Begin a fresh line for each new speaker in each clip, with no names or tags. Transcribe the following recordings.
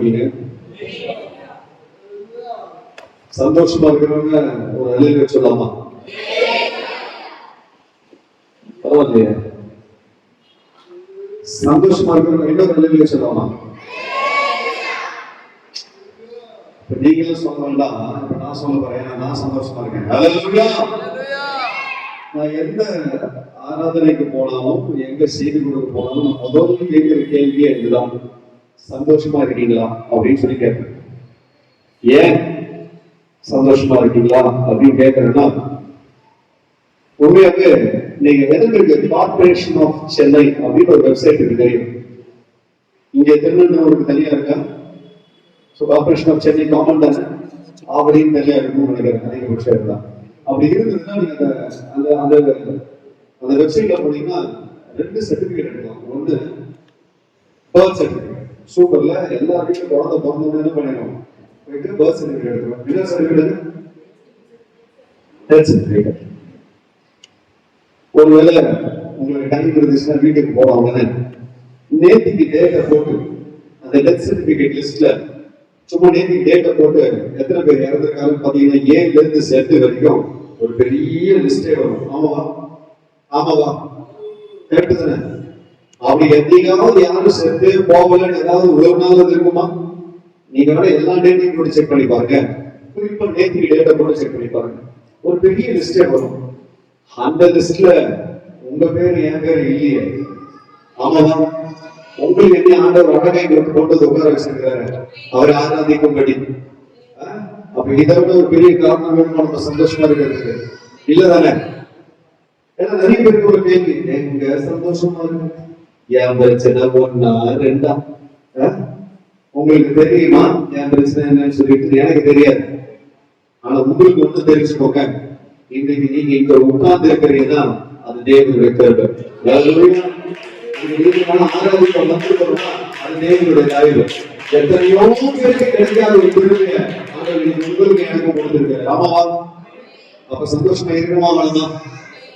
இருக்கீங்க? சந்தோஷமா இருக்கிறவங்க ஒரு அலையில சொல்லாமா? பரவாயில்லையா? சந்தோஷமா இருக்கிறவங்க இன்னொரு அலையில சொல்லாமா? இப்ப நீங்களும் சொல்லலாம். இப்ப நான் சொல்ல போறேன், நான் சந்தோஷமா இருக்கேன். நான் எந்த ஆராதனைக்கு போனாலும், எங்க செய்தி கொடுக்க போனாலும் முதல்ல கேட்கிற கேள்வியே இதுதான், சந்தோஷமா இருக்கீங்களா அப்படின்னு சொல்லி கேட்பேன். ஏன் சந்தோஷமா இருக்கீங்களா அப்படின்னு கேட்கறேன்னா, உண்மையாவே நீங்க வெதற்கு கார்பரேஷன் ஆஃப் சென்னை அப்படின்னு ஒரு வெப்சைட் இருக்கு, தெரியும்? இங்க திருநெல்வேலிக்கு தனியா இருக்கா? So corporation of Chennai common தானே, அப்படின்னு தனியா இருக்கும்னு நினைக்கிறேன். அதிகபட்சம் இருந்தா அப்படி இருந்ததுன்னா நீங்க அந்த அந்த அந்த வெப்சைட்ல போனீங்கன்னா 2 சர்டிபிகேட் எடுக்கலாம். ஒன்று பர்த் சர்டிபிகேட், சூப்பர்ல எல்லா வீட்லையும் குழந்தை பிறந்தவங்க என்ன பண்ணிடுவோம், போயிட்டு பர்த் சர்டிபிகேட் எடுக்கலாம். என்ன சர்டிபிகேட்? Death certificate. ஒருவேளை உங்களுக்கு டைம் இருந்துச்சுன்னா வீட்டுக்கு போவாங்க, நேத்திக்கு டேட்டை போட்டு அந்த டெத் சர்டிபிகேட் லிஸ்ட்ல சும்மா நேத்திக்கு டேட்டை போட்டு எத்தனை பேர் இறந்துருக்காங்கன்னு பார்த்தீங்கன்னா ஏல இருந்து Z வரைக்கும் ஒரு பெரிய லிஸ்டே வரும். ஆமாவா? ஆமாவா? கரெக்ட் தானே? அப்படி எத்தனையாவது யாரும் சேர்த்து போகலன்னு ஏதாவது ஒரு நாள் இருக்குமா? நீங்க வேற எல்லா டேட்டையும் கூட செக் பண்ணி பாருங்க, குறிப்பா நேத்திக்கு டேட்டை கூட செக் பண்ணி பாருங்க, ஒரு பெரிய லிஸ்டே வரும். அந்த லிஸ்ட்ல உங்க பேர் என் பேர் இல்லையே. ஆமாவா? உங்களுக்கு என்ன ஆண்டவர் வடகை போட்டு உட்கார வச்சிருக்கிறாரு, அவரை ஆராதிக்கும்படி. அப்ப இதை விட ஒரு பெரிய காரணம் வேணும் நம்ம சந்தோஷமா இருக்கிறதுக்கு, இல்லதானே? ஏன்னா நிறைய பேருக்கு ஒரு கேள்வி, எங்க சந்தோஷமா இருக்கு, என் பிரச்சனை 1 2 உங்களுக்கு தெரியுமா என் பிரச்சனை என்னன்னு சொல்லிட்டு? எனக்கு தெரியாது. ஆனா உங்களுக்கு ஒண்ணு தெரிஞ்சுக்கோங்க, இன்னைக்கு நீங்க இங்க உட்கார்ந்து இருக்கிறீங்கன்னா அது தேவனுடைய கிருபை. அது தேவனுடைய தயவு. எத்தனையோ பேருக்கு கிடைக்காத ஒரு கிருபையை உங்களுக்கு எனக்கு கொடுத்திருக்காரு. ஆமாவா? அப்ப சந்தோஷமா இருக்குமா? வேணாம்?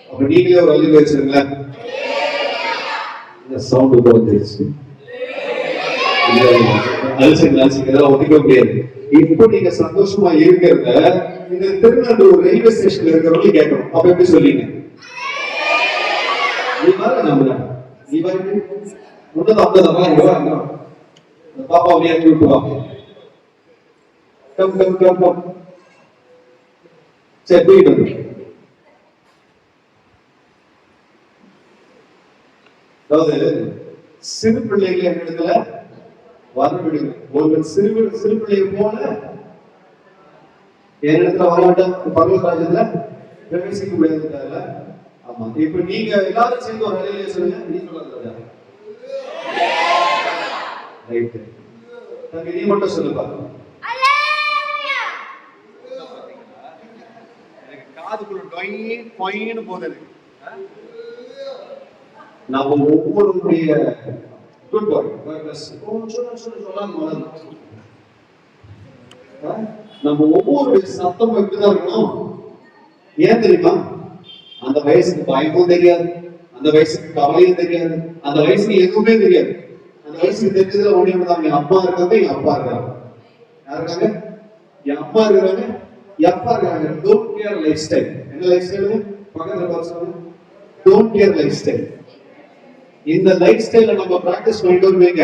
அப்ப நீங்களே ஒரு அழிவு வச்சிருங்களேன். சவுண்ட் குறைஞ்சிருச்சு, ஒதுக்க முடியாது. இப்ப நீங்க சந்தோஷமா இருக்கிறத இந்த திருநெல்வேலி ரயில்வே ஸ்டேஷன்ல இருக்கிறவங்க கேட்கணும். அப்ப எப்படி சொல்லிங்க? நீ பாரு, நம்ம நீ பாரு உன்னதான் பாப்பா அப்படியே விட்டுவாங்க. சரி, போயிட்டு அதாவது சிறு பிள்ளைகளை இடத்துல வரவிடுங்க. ஒருவன் சிறு பிள்ளையை போல என் இடத்துல வரமாட்டான், பர்வதராஜத்துல பிரவேசிக்க முடியாது. ஆமா, இப்ப நீங்க எல்லாரும் சேர்ந்து ஒரு அலையில சொல்லுங்க. நீ சொல்ல ரைட், நீ மட்டும் சொல்லுப்பா. காதுக்குள்ள டொயின்னு போகுது. நம்ம ஒவ்வொருடைய நம்ம ஒவ்வொருடைய சத்தம் எப்படிதான் இருக்கணும்? ஏன் தெரியுமா? அந்த வயசுக்கு பயமும் தெரியாது, அந்த வயசுக்கு கவலையும் தெரியாது, அந்த வயசுக்கு எதுவுமே தெரியாது. அந்த வயசுக்கு தெரிஞ்சதுல ஒண்ணு தான், என் அப்பா இருக்காங்க, என் அப்பா இருக்காங்க. யாருக்காங்க? என் அப்பா இருக்கிறாங்க, எப்பா இருக்காங்க. Don't care life style. என்ன லைஃப் ஸ்டைல்? பக்கத்துல பார்த்து டோன்ட் கேர் லைஃப் ஸ்டைல். இந்த லைஃப் ஸ்டைல நம்ம பிராக்டிஸ் பண்ணிட்டு வருவீங்க.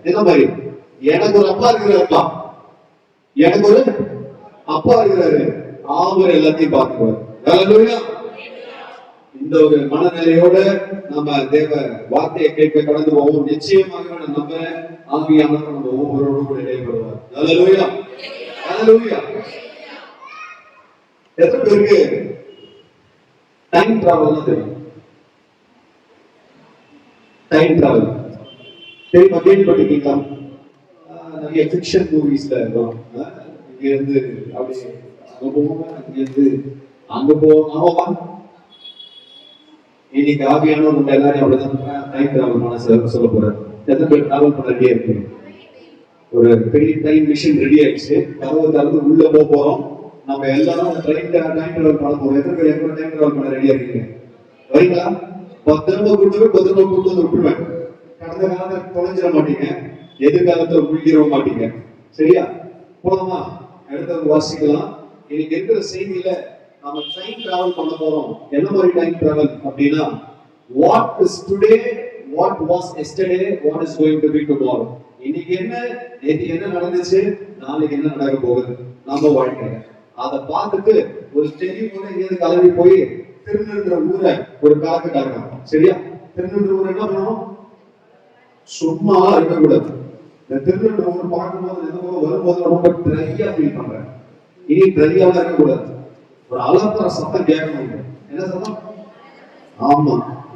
என்ன மாதிரி? எனக்கு ஒரு அப்பா இருக்கிறாருப்பா, எனக்கு ஒரு அப்பா இருக்கிறாரு, அவர் எல்லாத்தையும் பார்த்துக்குவார். ஹல்லேலூயா. இந்த ஒரு மனநிலையோட நம்ம தேவ வார்த்தையை கேட்க கடந்து போவோம். நிச்சயமாக நம்ம ஆவியானவர் நம்ம ஒவ்வொருவரோடு கூட இடைப்படுவார். ஹல்லேலூயா, ஹல்லேலூயா. எத்தனை பேருக்கு டைம் டிராவல் தெரியும்? டைம் டிராவல் தெரியுமா? கேள்விப்பட்டிருக்கீங்களா? நிறைய ஃபிக்ஷன் மூவிஸ்ல இருக்கும். இங்க இருந்து அப்படி அங்க போவாங்க, அங்க இருந்து அங்க போவாங்க. இன்னைக்கு ஆவியானவர் நம்ம எல்லாரையும் அப்படிதான் டைம் டிராவல் பண்ண சொல்ல போறாரு. எத்தனை பேர் டிராவல் பண்ண ரெடியா இருக்கு? ஒரு பெரிய டைம் மிஷின் ரெடி ஆயிடுச்சு, கதவை திறந்து உள்ள போறோம். நம்ம எல்லாரும் டைம் டிராவல் பண்ண போறோம். எத்தனை பேர் எப்ப டைம் டிராவல் பண்ண ரெடியா இருக்கீங்க? வரீங்களா? பத்திரமா கூட்டு வந்து விட்டுருவேன். கடந்த காலத்துல தொலைஞ்சிட மாட்டீங்க, எதிர்காலத்துல முழுகிட மாட்டீங்க. சரியா? போலாமா? அடுத்தது வாசிக்கலாம். இன்னைக்கு இருக்கிற செய்தியில நாம டைம் டிராவல் பண்ண போறோம். என்ன மாதிரி டைம் டிராவல் அப்படின்னா, what is today, what was yesterday, what is going to be tomorrow. இன்னைக்கு என்ன, நேற்று என்ன நடந்துச்சு, நாளைக்கு என்ன நடக்க போகுது நம்ம வாழ்க்கையில, அதை பார்த்துட்டு ஒரு டெலிபோன எங்கேயாவது கிளம்பி போய் திருநெல்வேலி ஊரை ஒரு கலக்கு கலக்கலாம். சரியா? திருநெல்வேலி ஊர் என்ன பண்ணணும்? சும்மா இருக்கக்கூடாது. இந்த திருநெல்வேலி ஊர் பார்க்கும்போது வரும்போது ரொம்ப ட்ரையா ஃபீல் பண்றேன். இனி ட்ரையாலாம் இருக்கக்கூடாது. ஒரு அலப்பற சத்தம் கேட்கணும். என்ன சத்தம்? ஆமா,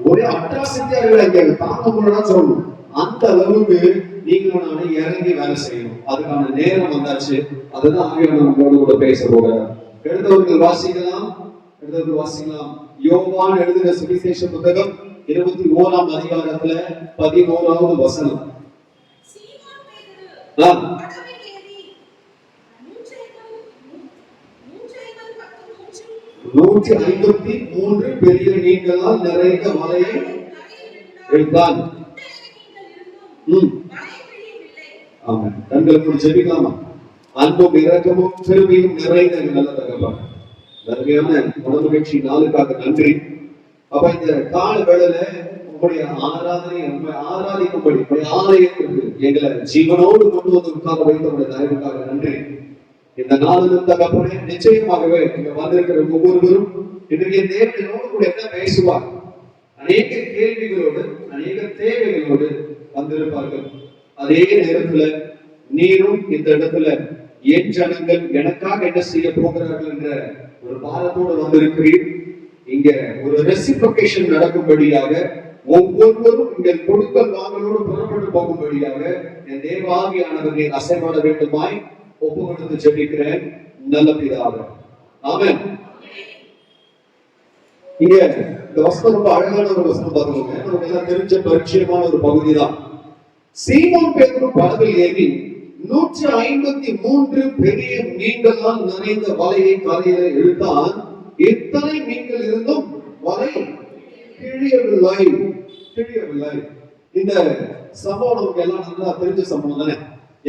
ஒரே அட்ராசிட்டியா இருக்கு, தாங்க முடியல சொல்லணும். அந்த அளவுக்கு நீங்களும் நானும் இறங்கி வேலை செய்யணும். அதுக்கான நேரம் வந்தாச்சு. அதுதான் ஆகியோர் நம்மளோட கூட பேச போகிறார். எழுதவர்கள் வாசிக்கலாம். யோவான் எழுதின சுவிசேஷ புத்தகம் 21ஆம் அதிகாரத்துல 11வது வசனம். 153 பெரிய மீன்களால் நிறைந்த வலையை எடுத்தான். ஆமா, கண்களை மூடி ஜெபிக்கலாமா? அன்பும் இரக்கமும் பெருமையும் நிறைந்த நல்ல தகவல், தர்மையான மனமகிழ்ச்சி நாளுக்காக நன்றி. அப்ப இந்த கால வேளையில உங்களுடைய ஆராதனை, உங்களை ஆராதிக்கும்படி ஆலயத்திற்கு எங்களை ஜீவனோடு கொண்டு வந்து உட்கார வைத்தவருடைய தயவுக்காக நன்றி. இந்த நாளிலும் தகப்பனே, நிச்சயமாகவே இங்க வந்திருக்கிற ஒவ்வொருவரும் இன்றைய தேவனோடு கூட என்ன பேசுவார், அநேக கேள்விகளோடு அநேக தேவைகளோடு வந்திருப்பார்கள். அதே நேரத்துல நீரும் இந்த இடத்துல என் ஜனங்கள் எனக்காக என்ன செய்ய போகிறார்கள் என்ற ஒரு பாரத்தோடு வந்திருக்கிறீர். இங்க ஒரு ரெசிபிகேஷன் நடக்கும்படியாக, ஒவ்வொருவரும் இங்க கொடுக்கல் வாங்கலோடு புறப்பட்டு போகும்படியாக என் தேவாவியானவரை அசைப்பட வேண்டுமாய் ஒப்பு கொடுத்து ஜெபிக்கிறேன் நல்ல பிதாவே. ஆமென். இங்க இந்த வசனம் ரொம்ப அழகான ஒரு வசனம் பாருங்க. நமக்கு எல்லாம் தெரிஞ்ச பரிச்சயமான ஒரு பகுதி தான். சீமோன் பேதுரு படவில் ஏறி 153 பெரிய மீன்களால் நிறைந்த வலையை கரையில இழுத்தான். எத்தனை மீன்கள் இருந்தும் வலை கிழியவில்லை. இந்த சம்பவம் நமக்கு எல்லாம் நல்லா தெரிஞ்ச சம்பவம் தானே.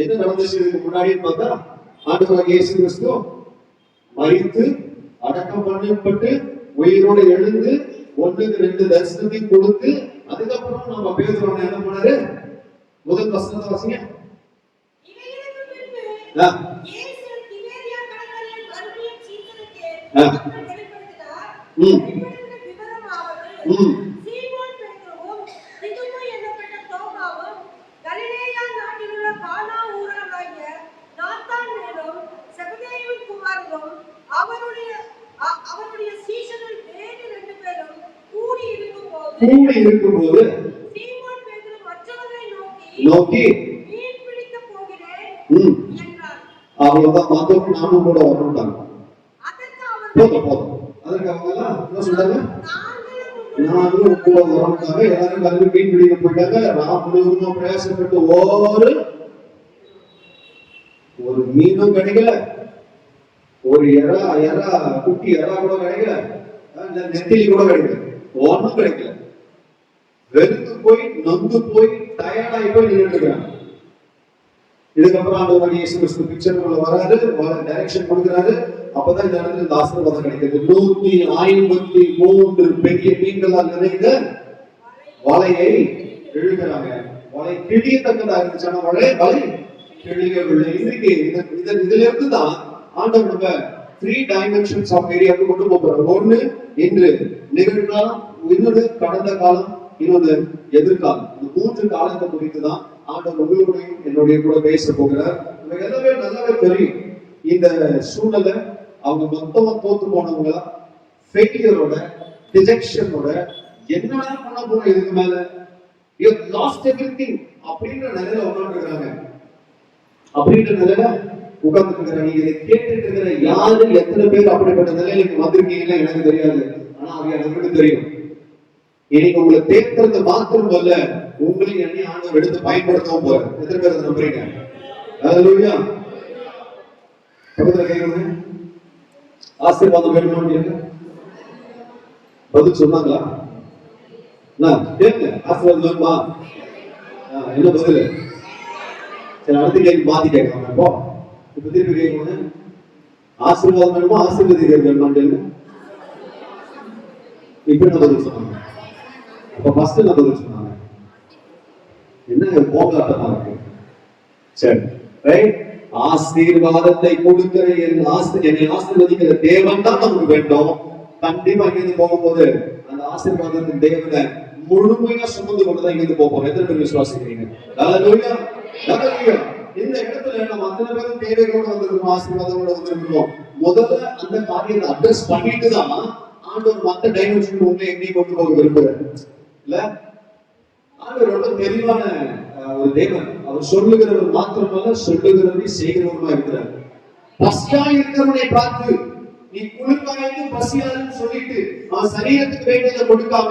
என்ன நடந்துச்சு இதுக்கு முன்னாடி பார்த்தா, ஆண்டவராகிய இயேசு கிறிஸ்து மரித்து அடக்கம் பண்ணப்பட்டு உயிரோடு எழுந்து 1-2 தரிசனத்தை கொடுத்து, அதுக்கப்புறம் நம்ம பேதுருவை என்ன பண்ணாரு? முதல் வசனத்தை வாசிங்க. கூடி இருக்கும்போது நோக்கி அவ்வளவுதான், மத்தவங்க நானும் கூட வரணும்ட்டாங்க. போதும். அதற்கு அவங்க எல்லாம் என்ன சொல்றாங்க? நானும் கூட வரணும்ட்டாங்க. எல்லாரும் கல்வி மீன் பிடிக்க போயிட்டாங்க. நான் முழுவதும் பிரயாசப்பட்டு ஒரு மீனும் கிடைக்கல, ஒரு குட்டி எறா கூட கிடைக்கல, நெத்திலி கூட கிடைக்கல, ஒன்னும் கிடைக்கல. வெறுத்து போய் நொந்து போய் டயர்டாகி போய் நின்றுக்கிறாங்க. இதுக்கப்புறம் ஆண்டவராகிய இயேசு கிறிஸ்து பிக்சருக்குள்ள வராரு, டைரக்ஷன் கொடுக்கிறாரு. அப்பதான் இந்த இடத்துல இந்த ஆசீர்வாதம் கிடைக்கிறது. 153 பெரிய மீன்களால் நிறைந்த வலையை இழுக்கிறாங்க. வலை கிழியத்தக்கதா இருந்துச்சு, ஆனா வலை கிழியவில்லை. இன்னைக்கு இதுல இருந்து தான் ஆண்டவர் நம்ம 3 டைமென்ஷன்ஸ் ஆஃப் ஏரியாவுக்கு கொண்டு போறாரு. ஒண்ணு இன்று நிகழ்காலம், இன்னொரு கடந்த காலம், இன்னொரு எதிர்காலம். இந்த 3 காலத்தை குறித்து தான் ஆண்டவர் உங்களுடையும் என்னுடைய கூட பேச போகிறார். நமக்கு எல்லாமே நல்லாவே தெரியும் இந்த சூழ்நிலை. அவங்க மொத்தமா தோத்து போனவங்க, ஃபெயிலியரோட, டிஜெக்ஷனோட, என்னடா பண்ண போறோம் இதுக்கு மேல, யூ லாஸ்ட் எவ்ரிதிங் அப்படின்ற நிலையில உட்கார்ந்துருக்காங்க. அப்படின்ற நிலையில உட்கார்ந்துருக்காங்க. நீங்க இதை கேட்டுட்டு இருக்கிற யாரு, எத்தனை பேர் அப்படிப்பட்ட நிலையில நீங்க வந்திருக்கீங்கன்னா எனக்கு தெரியாது, ஆனா அவங்க எனக்கு தெரியும். இன்னைக்கு உங்களை தேர்ந்தெடுத்த மாத்திரம் அல்ல, உங்களையும் என்னை ஆண்டவர் எடுத்து பயன்படுத்தவும் போறார். எத்தனை பேர் அதை நம்புறீங்க? ஹல்லேலூயா. பக்கத்துல கேக்குறீங்க, ஆசீர்வாதம் வேணும்னு பதில் சொன்னாங்களா? கேளுங்க, ஆசீர்வாதம் வேணுமா? என்ன பதில்? அடுத்த கேள்வி மாத்தி கேட்கலாம். இப்ப திருப்பி கேட்கணும், ஆசீர்வாதம் வேணுமா ஆசீர்வதிக்கிறது வேணுமான்னு இப்ப என்ன பதில் சொன்னாங்க? அப்ப ஃபர்ஸ்ட் என்ன பதில் சொன்னாங்க? என்ன போகாட்டமா இருக்கு? சரி, ரைட். ஆசீர்வாதத்தை கொடுக்கிற என்னை ஆசீர்வதிக்கிற தேவன் தான் நமக்கு வேண்டும். கண்டிப்பா இங்கிருந்து போகும்போது அந்த ஆசீர்வாதத்தின் தேவனை முழுமையா சுமந்து கொண்டுதான் இங்கிருந்து போவோம். எத்தனை பேர் விசுவாசிக்கிறீங்க? ஹல்லேலூயா, ஹல்லேலூயா. இந்த இடத்துல நம்ம அத்தனை பேரும் தேவைகளோட வந்திருக்கோம், ஆசீர்வாதங்களோட வந்திருக்கோம். முதல்ல அந்த காரியத்தை அட்ரஸ் பண்ணிட்டு தான் ஆண்டவர் மற்ற டைமென்ஷன் உங்களை எங்கேயும் கொண்டு போக விரும்புறாரு. இல்ல, ஆண்டவர் ரொம்ப தெளிவான ஒரு தேவன். அவர் சொல்லுகிறவர் மாத்திரமல்ல, சொல்லுகிறவரை செய்கிறவருமா இருக்கிறார். பசியா இருக்கிறவனை பார்த்து நீ குளிர்காய்ந்து பசியான்னு சொல்லிட்டு அவன் சரீரத்துக்கு வேண்டியதை கொடுக்காம,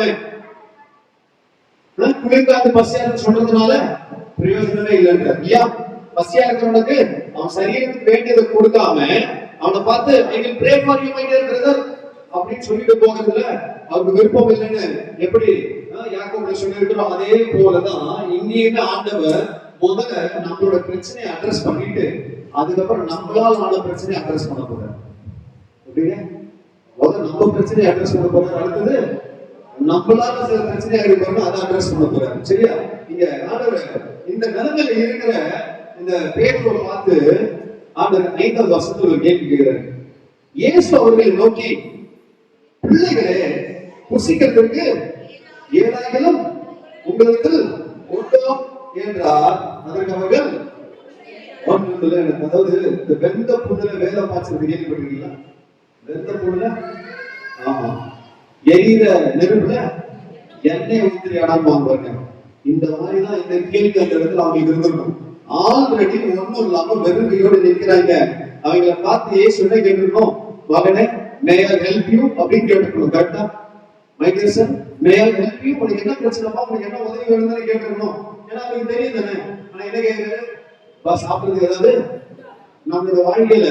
குளிர்காய்ந்து பசியான்னு சொல்றதுனால பிரயோஜனமே இல்லைன்ற. ஐயா, பசியா இருக்கிறவனுக்கு அவன் சரீரத்துக்கு வேண்டியதை கொடுக்காம அவனை பார்த்து I will pray for you my dear brother அப்படின்னு சொல்லிட்டு போகிறதுல அவருக்கு விருப்பம் இல்லைன்னு எப்படி யாக்கோபுல சொல்லியிருக்கிறோம், அதே போலதான் இங்கேயுமே ஆண்டவர் முதல்ல நம்மளோட பிரச்சனையை அட்ரஸ் பண்ணிட்டு அதுக்கப்புறம் நம்மளால் ஆன பிரச்சனையை அட்ரஸ் பண்ண போறாரு. முதல்ல நம்ம பிரச்சனையை அட்ரஸ் பண்ண போறாரு, அடுத்தது நம்மளால சில பிரச்சனையா இருப்பாங்க அதை அட்ரஸ் பண்ண போறாரு. சரியா? இங்க ஆண்டவர் இந்த நிலைமையில இருக்கிற இந்த பேதுருவை பார்த்து ஆண்டவர் 5வது வசனத்துல ஒரு கேள்வி கேட்கிறாரு. இயேசு அவர்களை நோக்கி, பிள்ளைகளே புசிக்கிறதுக்கு ஏதாயிலும் உங்களுக்கு உண்டோ என்றார். அதற்கு அவர்கள் ஒன்றுமில்லை. அதாவது இந்த வெந்த புண்ணுல வேலை பார்த்து கேள்விப்பட்டிருக்கீங்களா? வெந்த புண்ணுல, ஆமா, எரியிற நெருப்புல எண்ணெய் ஊற்றி அடம்பாங்க. இந்த மாதிரிதான் இந்த கேள்வி அந்த இடத்துல அவங்களுக்கு இருந்திருக்கும். ஆல்ரெடி ஒண்ணும் இல்லாம வெறும் கையோடு நிற்கிறாங்க. அவங்களை பார்த்து ஏசு என்ன கேட்டிருக்கணும்? மகனே, மே ஐ ஹெல்ப் யூ அப்படின்னு கேட்டுக்கணும். கரெக்டா? Michael sir, May I help you, உனக்கு என்ன பிரச்சனைப்பா, உனக்கு என்ன உதவி வேணும்னு கேட்டுக்கணும். ஏன்னா அவங்களுக்கு தெரியும் தானே. ஆனா என்ன கேட்கிறாரு? சாப்பிடுறது ஏதாவது நம்மளோட வாழ்க்கையில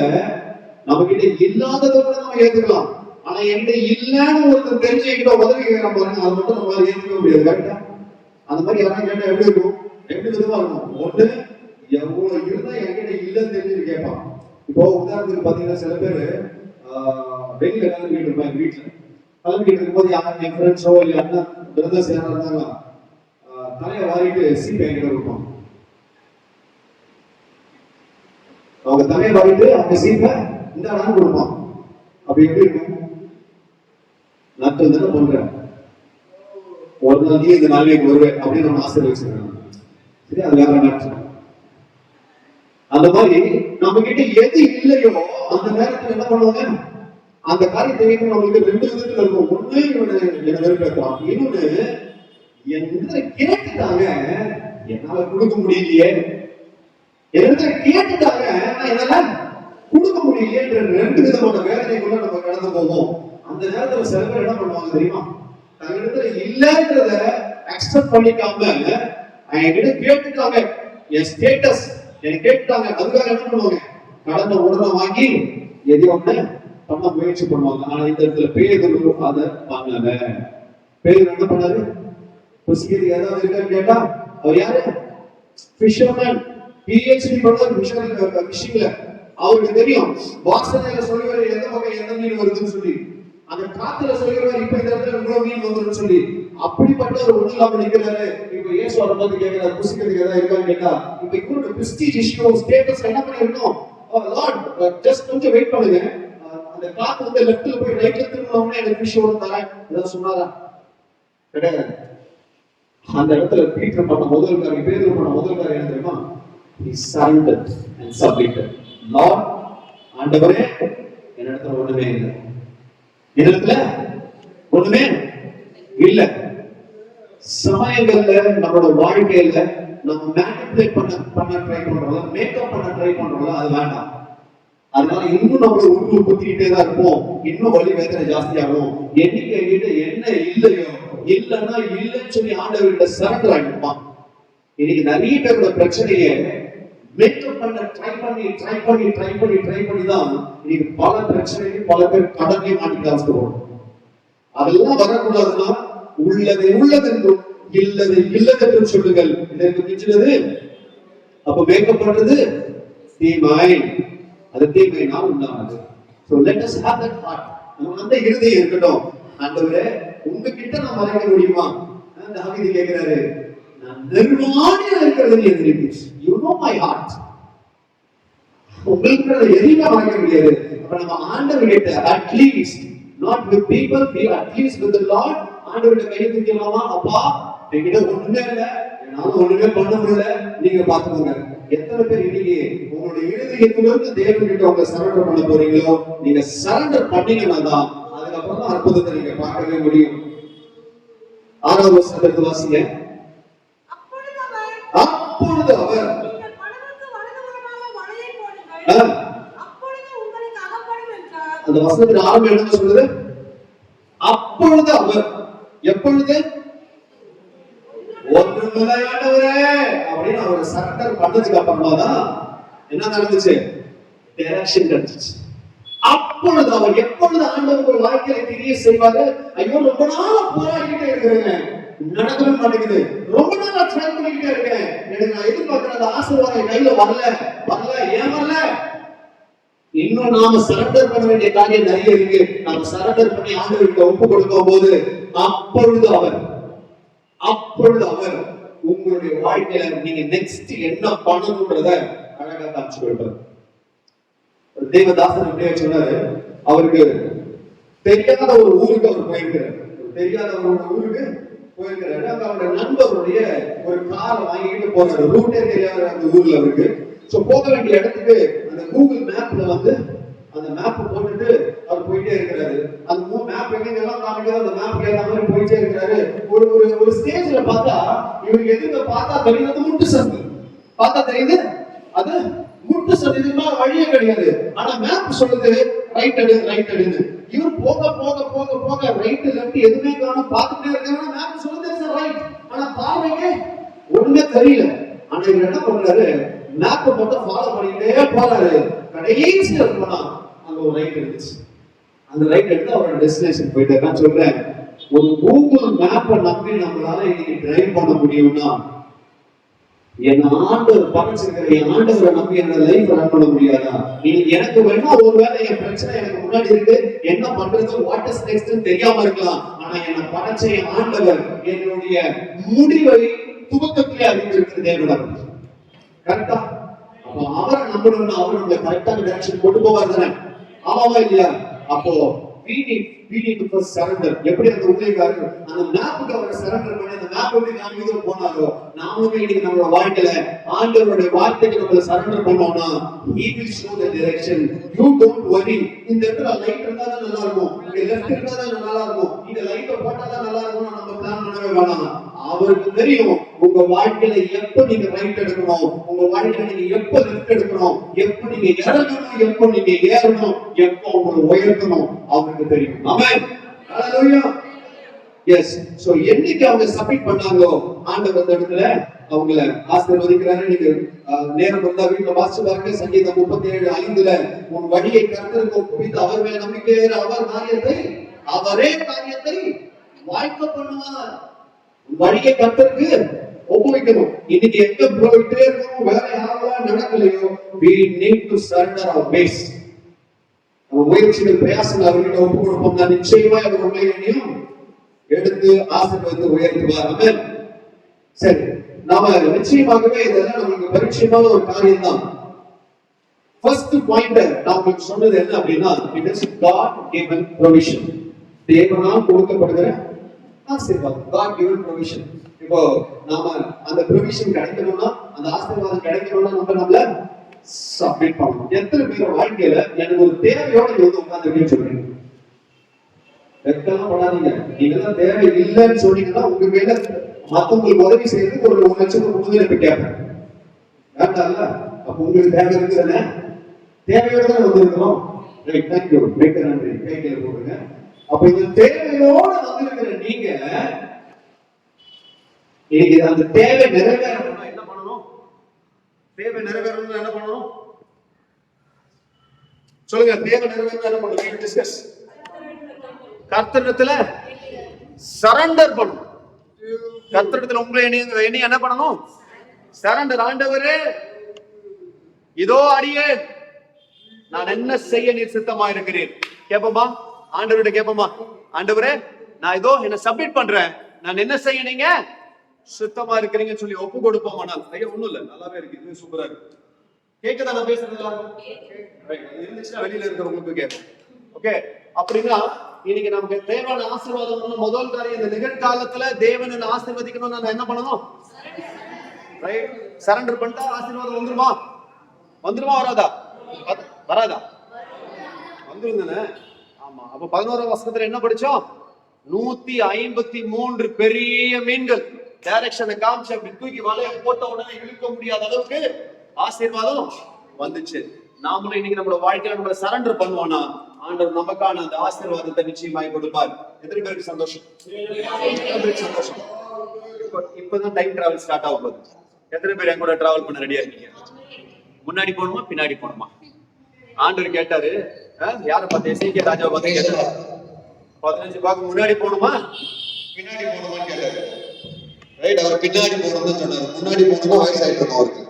நம்ம கிட்ட இல்லாததை கூட நம்ம ஏத்துக்கலாம். ஆனா என்கிட்ட இல்லன்னு ஒருத்தர் தெரிஞ்சு என்கிட்ட உதவி கேட்கறான் பாருங்க, அது மட்டும் நம்மளால ஏத்துக்க முடியாது. கரெக்டா? அந்த மாதிரி யாரும் கேட்டா எப்படி இருக்கும்? ரெண்டு விதமா இருக்கும். ஒண்ணு, எவ்வளவு இருந்தா என்கிட்ட இல்லன்னு தெரிஞ்சு கேட்பான். இப்போ உதாரணத்துக்கு பாத்தீங்கன்னா சில பேரு வெளியில கிளம்பிட்டு இருப்பாங்க. வீட்டுல கிளம்பிட்டு இருக்கும்போது யாரும் என் ஃப்ரெண்ட்ஸோ இல்ல அண்ணன் பிரதர்ஸ் யாரா இருந்தாங்க தலையை வாரிட்டு சீப்பை என்கிட்ட கொடுப்பாங்க. அவங்க தலையை வாரிட்டு அவங்க சீப்பை இந்த அண்ணன் கொடுப்பான். அப்படி எப்படி இருக்கும்? நட்டம் தானே பண்றேன், ஒரு நாள் நீ இந்த நாளைக்கு வருவேன் அப்படின்னு நம்ம ஆசீர்வதிச்சிருக்காங்க. சரி, அது வேற நட்டம். அந்த மாதிரி நம்ம கிட்ட எது இல்லையோ அந்த நேரத்துல என்ன பண்ணுவாங்க? அந்த காரியத்தை நம்மளுக்கு ரெண்டு விதத்துல இருக்கும். ஒண்ணு, என்ன வெறுப்பேற்றான். இன்னொன்னு, என்ன கேட்டுட்டாங்க என்னால கொடுக்க முடியலையே, என்ன கேட்டுட்டாங்க என்னால கொடுக்க முடியலையே, ரெண்டு விதமான வேதனைக்குள்ள நம்ம கடந்து போவோம். அந்த நேரத்துல சில பேர் என்ன பண்ணுவாங்க தெரியுமா? தன்னிடத்துல இல்லன்றத அக்செப்ட் பண்ணிக்காம என்கிட்ட கேட்டுட்டாங்க, என் ஸ்டேட்டஸ் எனக்கு கேட்டுட்டாங்க, அதுக்காக என்ன பண்ணுவாங்க? கடனை உடனே வாங்கி எதையும் ஒண்ணு பண்ண முயற்சி பண்ணுவாங்க. ஆனா இந்த இடத்துல பேதுரு அதை பண்ணல. பேதுரு என்ன பண்ணாரு? புசிக்கிறது ஏதாவது இருக்கான்னு கேட்டா அவர் யாரு? ஃபிஷர்மேன், PhD பண்ணாரு ஃபிஷிங்ல. அவருக்கு தெரியும் வாசனையில சொல்லுவாரு எந்த பக்கம் எந்த மீன் வருதுன்னு சொல்லி, அந்த காத்துல சொல்லுவாரு இப்ப இந்த இடத்துல இவ்வளவு மீன் வந்துடும் சொல்லி. அப்படிப்பட்ட ஒரு ஒண்ணு இல்லாம நிக்கிறாரு. இப்ப இயேசு வரும்போது கேட்கிறாரு புசிக்கிறதுக்கு ஏதாவது இருக்கான்னு கேட்டா, இப்ப இவரோட பிரெஸ்டீஜ் இஷ்யூ ஸ்டேட்டஸ் என்ன பண்ணிருக்கோம்? லார்ட் ஜஸ்ட் கொஞ்சம் வெயிட் பண்ணுங்க, அந்த காத்து வந்து லெஃப்ட்ல போய் ரைட்ல திரும்பினோம்னா எனக்கு ஃபிஷ் ஓட தரேன் ஏதாவது சொன்னாரா? கிடையாது. அந்த இடத்துல பீட்டர் பண்ண முதல் காரியம், பேதுரு பண்ண முதல் காரியம் என்ன தெரியுமா? He surrendered and submitted. Lord, ஆண்டவரே, என்னிடத்துல ஒண்ணுமே இல்லை, என்னிடத்துல ஒண்ணுமே இல்ல. சமயங்கள்ல நம்மளோட வாழ்க்கையில நம்ம மேனிபுலேட் பண்ண ட்ரை பண்றோம், மேக்கப் பண்ண ட்ரை பண்றோம், அது வேண்டாம். அதனால இன்னும் நம்மள உருவு குத்திக்கிட்டே தான் இருப்போம், இன்னும் வலி வேதனை ஜாஸ்தியாகும். என்னைக்கு என்கிட்ட என்ன இல்லையோ, இல்லைன்னா இல்லைன்னு சொல்லி ஆண்டவர்கிட்ட சரண்டர் ஆகிடுப்பான். இன்னைக்கு நிறைய பேரோட பிரச்சனையை மேக்கப் பண்ண ட்ரை பண்ணி தான் இன்னைக்கு பல பிரச்சனைக்கு பல பேர் கடனே மாட்டிக்க ஆரம்பிச்சிருவோம். அதெல்லாம் வரக்கூடாதுன்னா உள்ளதை உள்ளதென்றும் இல்லதை இல்லதென்றும் சொல்லுங்கள், இதற்கு மிஞ்சினது அப்ப மேக்கப் பண்றது தீமை, அது தீமைனா உண்டானது. So let us have that heart. நம்ம அந்த இருதயம் இருக்கட்டும். ஆண்டவரே உங்ககிட்ட நான் மறைக்க முடியுமா? தாவீது கேக்குறாரு, நான் நிர்வாணியா இருக்கிறது எதிரிக்கு. You know my heart. உங்களுக்கு எதையுமே மறைக்க முடியாது. அப்ப நம்ம ஆண்டவர்கிட்ட at least not with people, be at least with the Lord. ஆண்டவர்கிட்ட கையை தூக்கலாமா? அப்பா என்கிட்ட ஒண்ணுமே இல்ல, என்னால ஒண்ணுமே பண்ண முடியல, நீங்க பாத்துக்கோங்க. எத்தனை பேர் இன்னைக்கு உங்களுடைய இருதயத்திலிருந்து தேவன்கிட்ட உங்க சரண்டர் பண்ண போறீங்களோ? நீங்க சரண்டர் பண்ணீங்கன்னா தான் அதுக்கப்புறம் தான் அற்புதத்தை நீங்க பார்க்கவே முடியும். 6வது வசனத்தை வாசிங்க. அப்பொழுது அவர் அந்த வசனத்தின் ஆரம்பம் என்ன சொல்லுது? அப்பொழுது அவர், எப்பொழுது? ஒன்றுமில்லையாண்டவரே அப்படின்னு அவர் சரண்டர் பண்ணதுக்கு அப்புறமா தான் என்ன நடந்துச்சு? டைரக்ஷன் கிடைச்சிச்சு. அப்பொழுது அவர், எப்பொழுது ஆண்டவர் ஒரு வாழ்க்கையில தெரிய செய்வாரு? ஐயோ ரொம்ப நாளா போராடிக்கிட்டே இருக்கிறேங்க, நடக்கவே மாட்டேங்குது, ரொம்ப நாளா ட்ரை பண்ணிக்கிட்டே இருக்கேன், எனக்கு நான் எதிர்பார்க்கிற அந்த ஆசீர்வாதம் கையில வரல, ஏன் வரல? இன்னும் நாம சரண்டர் பண்ண வேண்டிய காரியம் நிறைய இருக்கு. நாம சரண்டர் பண்ணி ஆண்டவர்கிட்ட ஒப்பு கொடுக்கும் போது அப்பொழுது அவர் உங்களுடைய வாழ்க்கையில நீங்க நெக்ஸ்ட் என்ன பண்ணணும்ன்றத அழகா காட்சி கொடுப்பார். தேவதாசன் அப்படியே சொன்னாரு, அவருக்கு தெரியாத ஒரு ஊருக்கு அவர் போயிருக்கிறார். தெரியாத ஒரு ஊருக்கு போயிருக்கிறாரு. அவருடைய நண்பருடைய ஒரு காரை வாங்கிட்டு போறாரு. ரூட்டே தெரியாத அந்த ஊர்ல அவருக்கு. சோ போக வேண்டிய இடத்துக்கு அந்த கூகுள் மேப்ல வந்து அந்த மேப் போட்டுட்டு அவர் போயிட்டே இருக்கிறாரு. அந்த மேப் எங்கெல்லாம் காமிக்குதோ அந்த மேப் ஏத்த மாதிரி போயிட்டே இருக்கிறாரு. ஒரு ஸ்டேஜ்ல பார்த்தா இவருக்கு எதுக்கு பார்த்தா தெரியுது முட்டு சந்து. பார்த்தா தெரியுது அது முட்டு சந்து, இதுக்கு மேல வழியே கிடையாது. ஆனா மேப் சொல்லுது ரைட் எடுன்னு. இவர் போக போக போக போக ரைட் லெஃப்ட் எதுவுமே காணோம், பார்த்துட்டே இருக்காங்க. மேப் சொல்லுது ரைட், ஆனா பார்வைக்கு ஒண்ணுமே தெரியல. ஆனா இவர் என்ன பண்றாரு? மேப் மட்டும் ஃபாலோ பண்ணிட்டே போறாரு. கடைசியா போனா அங்க ஒரு ரைட் இருந்துச்சு. அந்த ரைட் எடுத்து அவரோட டெஸ்டினேஷன் போயிட்டு. நான் சொல்றேன், ஒரு கூகுள் மேப்பை நம்பி நம்மளால இன்னைக்கு டிரைவ் பண்ண முடியும்னா, என் ஆண்டவர் படைச்சிருக்கிற என் ஆண்டவரை நம்பி என்னோட லைஃப் ரன் பண்ண முடியாதா? இன்னைக்கு எனக்கு வேணா ஒருவேளை என் பிரச்சனை எனக்கு முன்னாடி இருக்கு, என்ன பண்றது, வாட் இஸ் நெக்ஸ்ட் தெரியாம இருக்கலாம். ஆனா என்னை படைச்ச என் ஆண்டவர் என்னுடைய முடிவை துவக்கத்திலே அறிந்திருக்கிற தேவனார். கரெக்டா? அப்போ அவரை நம்பணும்னா அவர் நம்மளை கரெக்டான டைரக்ஷன் கொண்டு போவார் தானே? ஆமாவா இல்லையா? அப்போ we need to first surrender. எப்படி அந்த ஊழியக்காரர் அந்த மேப்புக்கு அவரை சரண்டர் பண்ணி அந்த மேப் எப்படி காமிக்குதோ போனாரோ, நாமளுமே இன்னைக்கு நம்மளோட வாழ்க்கையில ஆண்டவருடைய வார்த்தைக்கு நம்மள சரண்டர் பண்ணோம்னா he will show the direction. You don't worry. இந்த இடத்துல லைட் இருந்தா தான் நல்லா இருக்கும், இங்க லெஃப்ட் இருந்தா தான் நல்லா இருக்கும், இங்க லைட் போட்டா தான் நல்லா இருக்கும், நம்ம பிளான் பண்ணவே வேணாம். அவருக்கு தெரியும் உங்க வாழ்க்கையில எப்ப நீங்க ரைட் எடுக்கணும், உங்க வாழ்க்கையில நீங்க எப்ப லெஃப்ட் எடுக்கணும், எப்ப நீங்க இறங்கணும், எப்ப நீங்க ஏறணும், எப்ப உங்களை உயர்த்தணும் அவருக்கு தெரியும். ஆமென். ஹalleluya. எஸ். சோ என்னைக்கு அவங்க சப்மிட் பண்ணாங்களோ ஆண்டவர் அந்த இடத்துல அவங்கள ஆசீர்வதிக்கிறாரு. நீங்க நேரம் இருந்தா வீட்டுல வாசிச்சு பாருங்க. சங்கீதம் 37:5 உன் வழியை கர்த்தருக்கு ஒப்புவித்து அவர் மேல் நம்பிக்கை அவரே காரியத்தை வாய்க்க பண்ணுவார். வழியை கர்த்தருக்கு ஒப்புவிக்கணும். இன்னைக்கு எங்க போயிட்டே இருக்கோம், வேற யாரெல்லாம் நடக்கலையோ, we need to surrender our ways. நம்ம முயற்சிகள் பிரயாசங்கள் அவர்கிட்ட ஒப்பு கொடுப்போம்னா நிச்சயமா அவர் உண்மையையும் எடுத்து ஆசீர்வதித்து உயர்த்துவார். ஆமென். சரி, நாம நிச்சயமாகவே இதெல்லாம் நமக்கு பரிச்சயமான ஒரு காரியம் தான். ஃபர்ஸ்ட் பாயிண்ட் நான் உங்களுக்கு சொன்னது என்ன அப்படின்னா, it is God given provision. தேவனால் கொடுக்கப்படுகிற ஆசீர்வாதம், God given provision. இப்போ நாம அந்த provision கிடைக்கணும்னா, அந்த ஆசீர்வாதம் கிடைக்கணும்னா நம்மள சப்மிட் பண்ணணும். எத்தனை பேர் வாழ்க்கையில எனக்கு ஒரு தேவையோட வந்து உட்கார்ந்து சொல்றீங்க? வெட்கலாம் படாதீங்க. நீங்க தேவை இல்லைன்னு சொன்னீங்கன்னா உங்க மேல மத்தவங்களுக்கு உதவி செய்யறதுக்கு ஒரு 1 லட்சத்துக்கு முதலீடு கேட்பேன். வேண்டாம்ல? அப்ப உங்களுக்கு தேவை இருக்குதானே? தேவையோட தான் வந்திருக்கிறோம். ரைட், தேங்க்யூ, மிக்க நன்றி, கையில போடுங்க. அப்ப இந்த தேவையோட வந்திருக்கிற நீங்க இன்னைக்கு அந்த தேவை நிறைவேறணும்னா என்ன பண்ணணும்? தேவை நிறைவேறணும்னா என்ன பண்ணணும் சொல்லுங்க. தேவை நிறைவேறணும்னா என்ன பண்ணணும்? டிஸ்கஸ். கர்த்தரிடத்துல சரண்டர் பண்ணணும். கர்த்தரிடத்துல உங்களை என்ன பண்ணணும்? சரண்டர். ஆண்டவரே
இதோ அடியேன், நான் என்ன செய்ய நீர் சித்தமா இருக்கிறேன். கேப்பமா, ஆண்டவர்கிட்ட கேப்பமா, ஆண்டவரே நான் இதோ என்ன சப்மிட் பண்றேன், நான் என்ன செய்ய நீங்க சுத்தமா இருக்கிறீங்கன்னு சொல்லி ஒப்பு கொடுப்போம். ஆனால் ஐயா ஒண்ணும் இல்ல, நல்லாவே இருக்கு, இது சூப்பரா இருக்கு. கேக்குதா நான் பேசுறது? இருந்துச்சுன்னா வெளியில இருக்கிறவங்களுக்கு கேட்கும். ஓகே, அப்படின்னா இன்னைக்கு நமக்கு தேவையான ஆசீர்வாதம் முதல் காரியம், இந்த நிகழ்காலத்துல தேவன் ஆசீர்வதிக்கணும், நான் என்ன பண்ணணும்? ரைட், சரண்டர் பண்ணிட்டா ஆசீர்வாதம் வந்துருமா? வந்துருமா வராதா? வராதா? வந்துரும் தானே? ஆமா. அப்ப 11ஆம் வசனத்துல என்ன படிச்சோம்? 153 பெரிய மீன்கள் டைரக்ஷனை காமிச்சு அப்படி தூக்கி வலைய போட்ட உடனே இழுக்க முடியாத அளவுக்கு ஆசீர்வாதம் வந்துச்சு. நாமளும் இன்னைக்கு நம்மளோட வாழ்க்கையில நம்மள சரண்டர் பண்ணுவோம்னா ஆண்டவர் நமக்கான அந்த ஆசீர்வாதத்தை நிச்சயமாய் கொடுப்பார். எத்தனை பேருக்கு சந்தோஷம்? சந்தோஷம். இப்பதான் டைம் டிராவல் ஸ்டார்ட் ஆக போகுது. எத்தனை பேர் என் கூட டிராவல் பண்ண ரெடியா இருக்கீங்க? முன்னாடி போகணுமா பின்னாடி போகணுமா? ஆண்டவர் கேட்டாரு, யார பார்த்து? எசேக்கியா ராஜாவை பார்த்து கேட்டாரு, 15 பாக்கு முன்னாடி போகணுமா பின்னாடி போகணுமான்னு கேட்டாரு. ரைட், அவர் பின்னாடி போகணும்னு சொன்னாரு. முன்னாடி போகணுமா வயசாயிட்டு இருக்கும் அவருக்கு.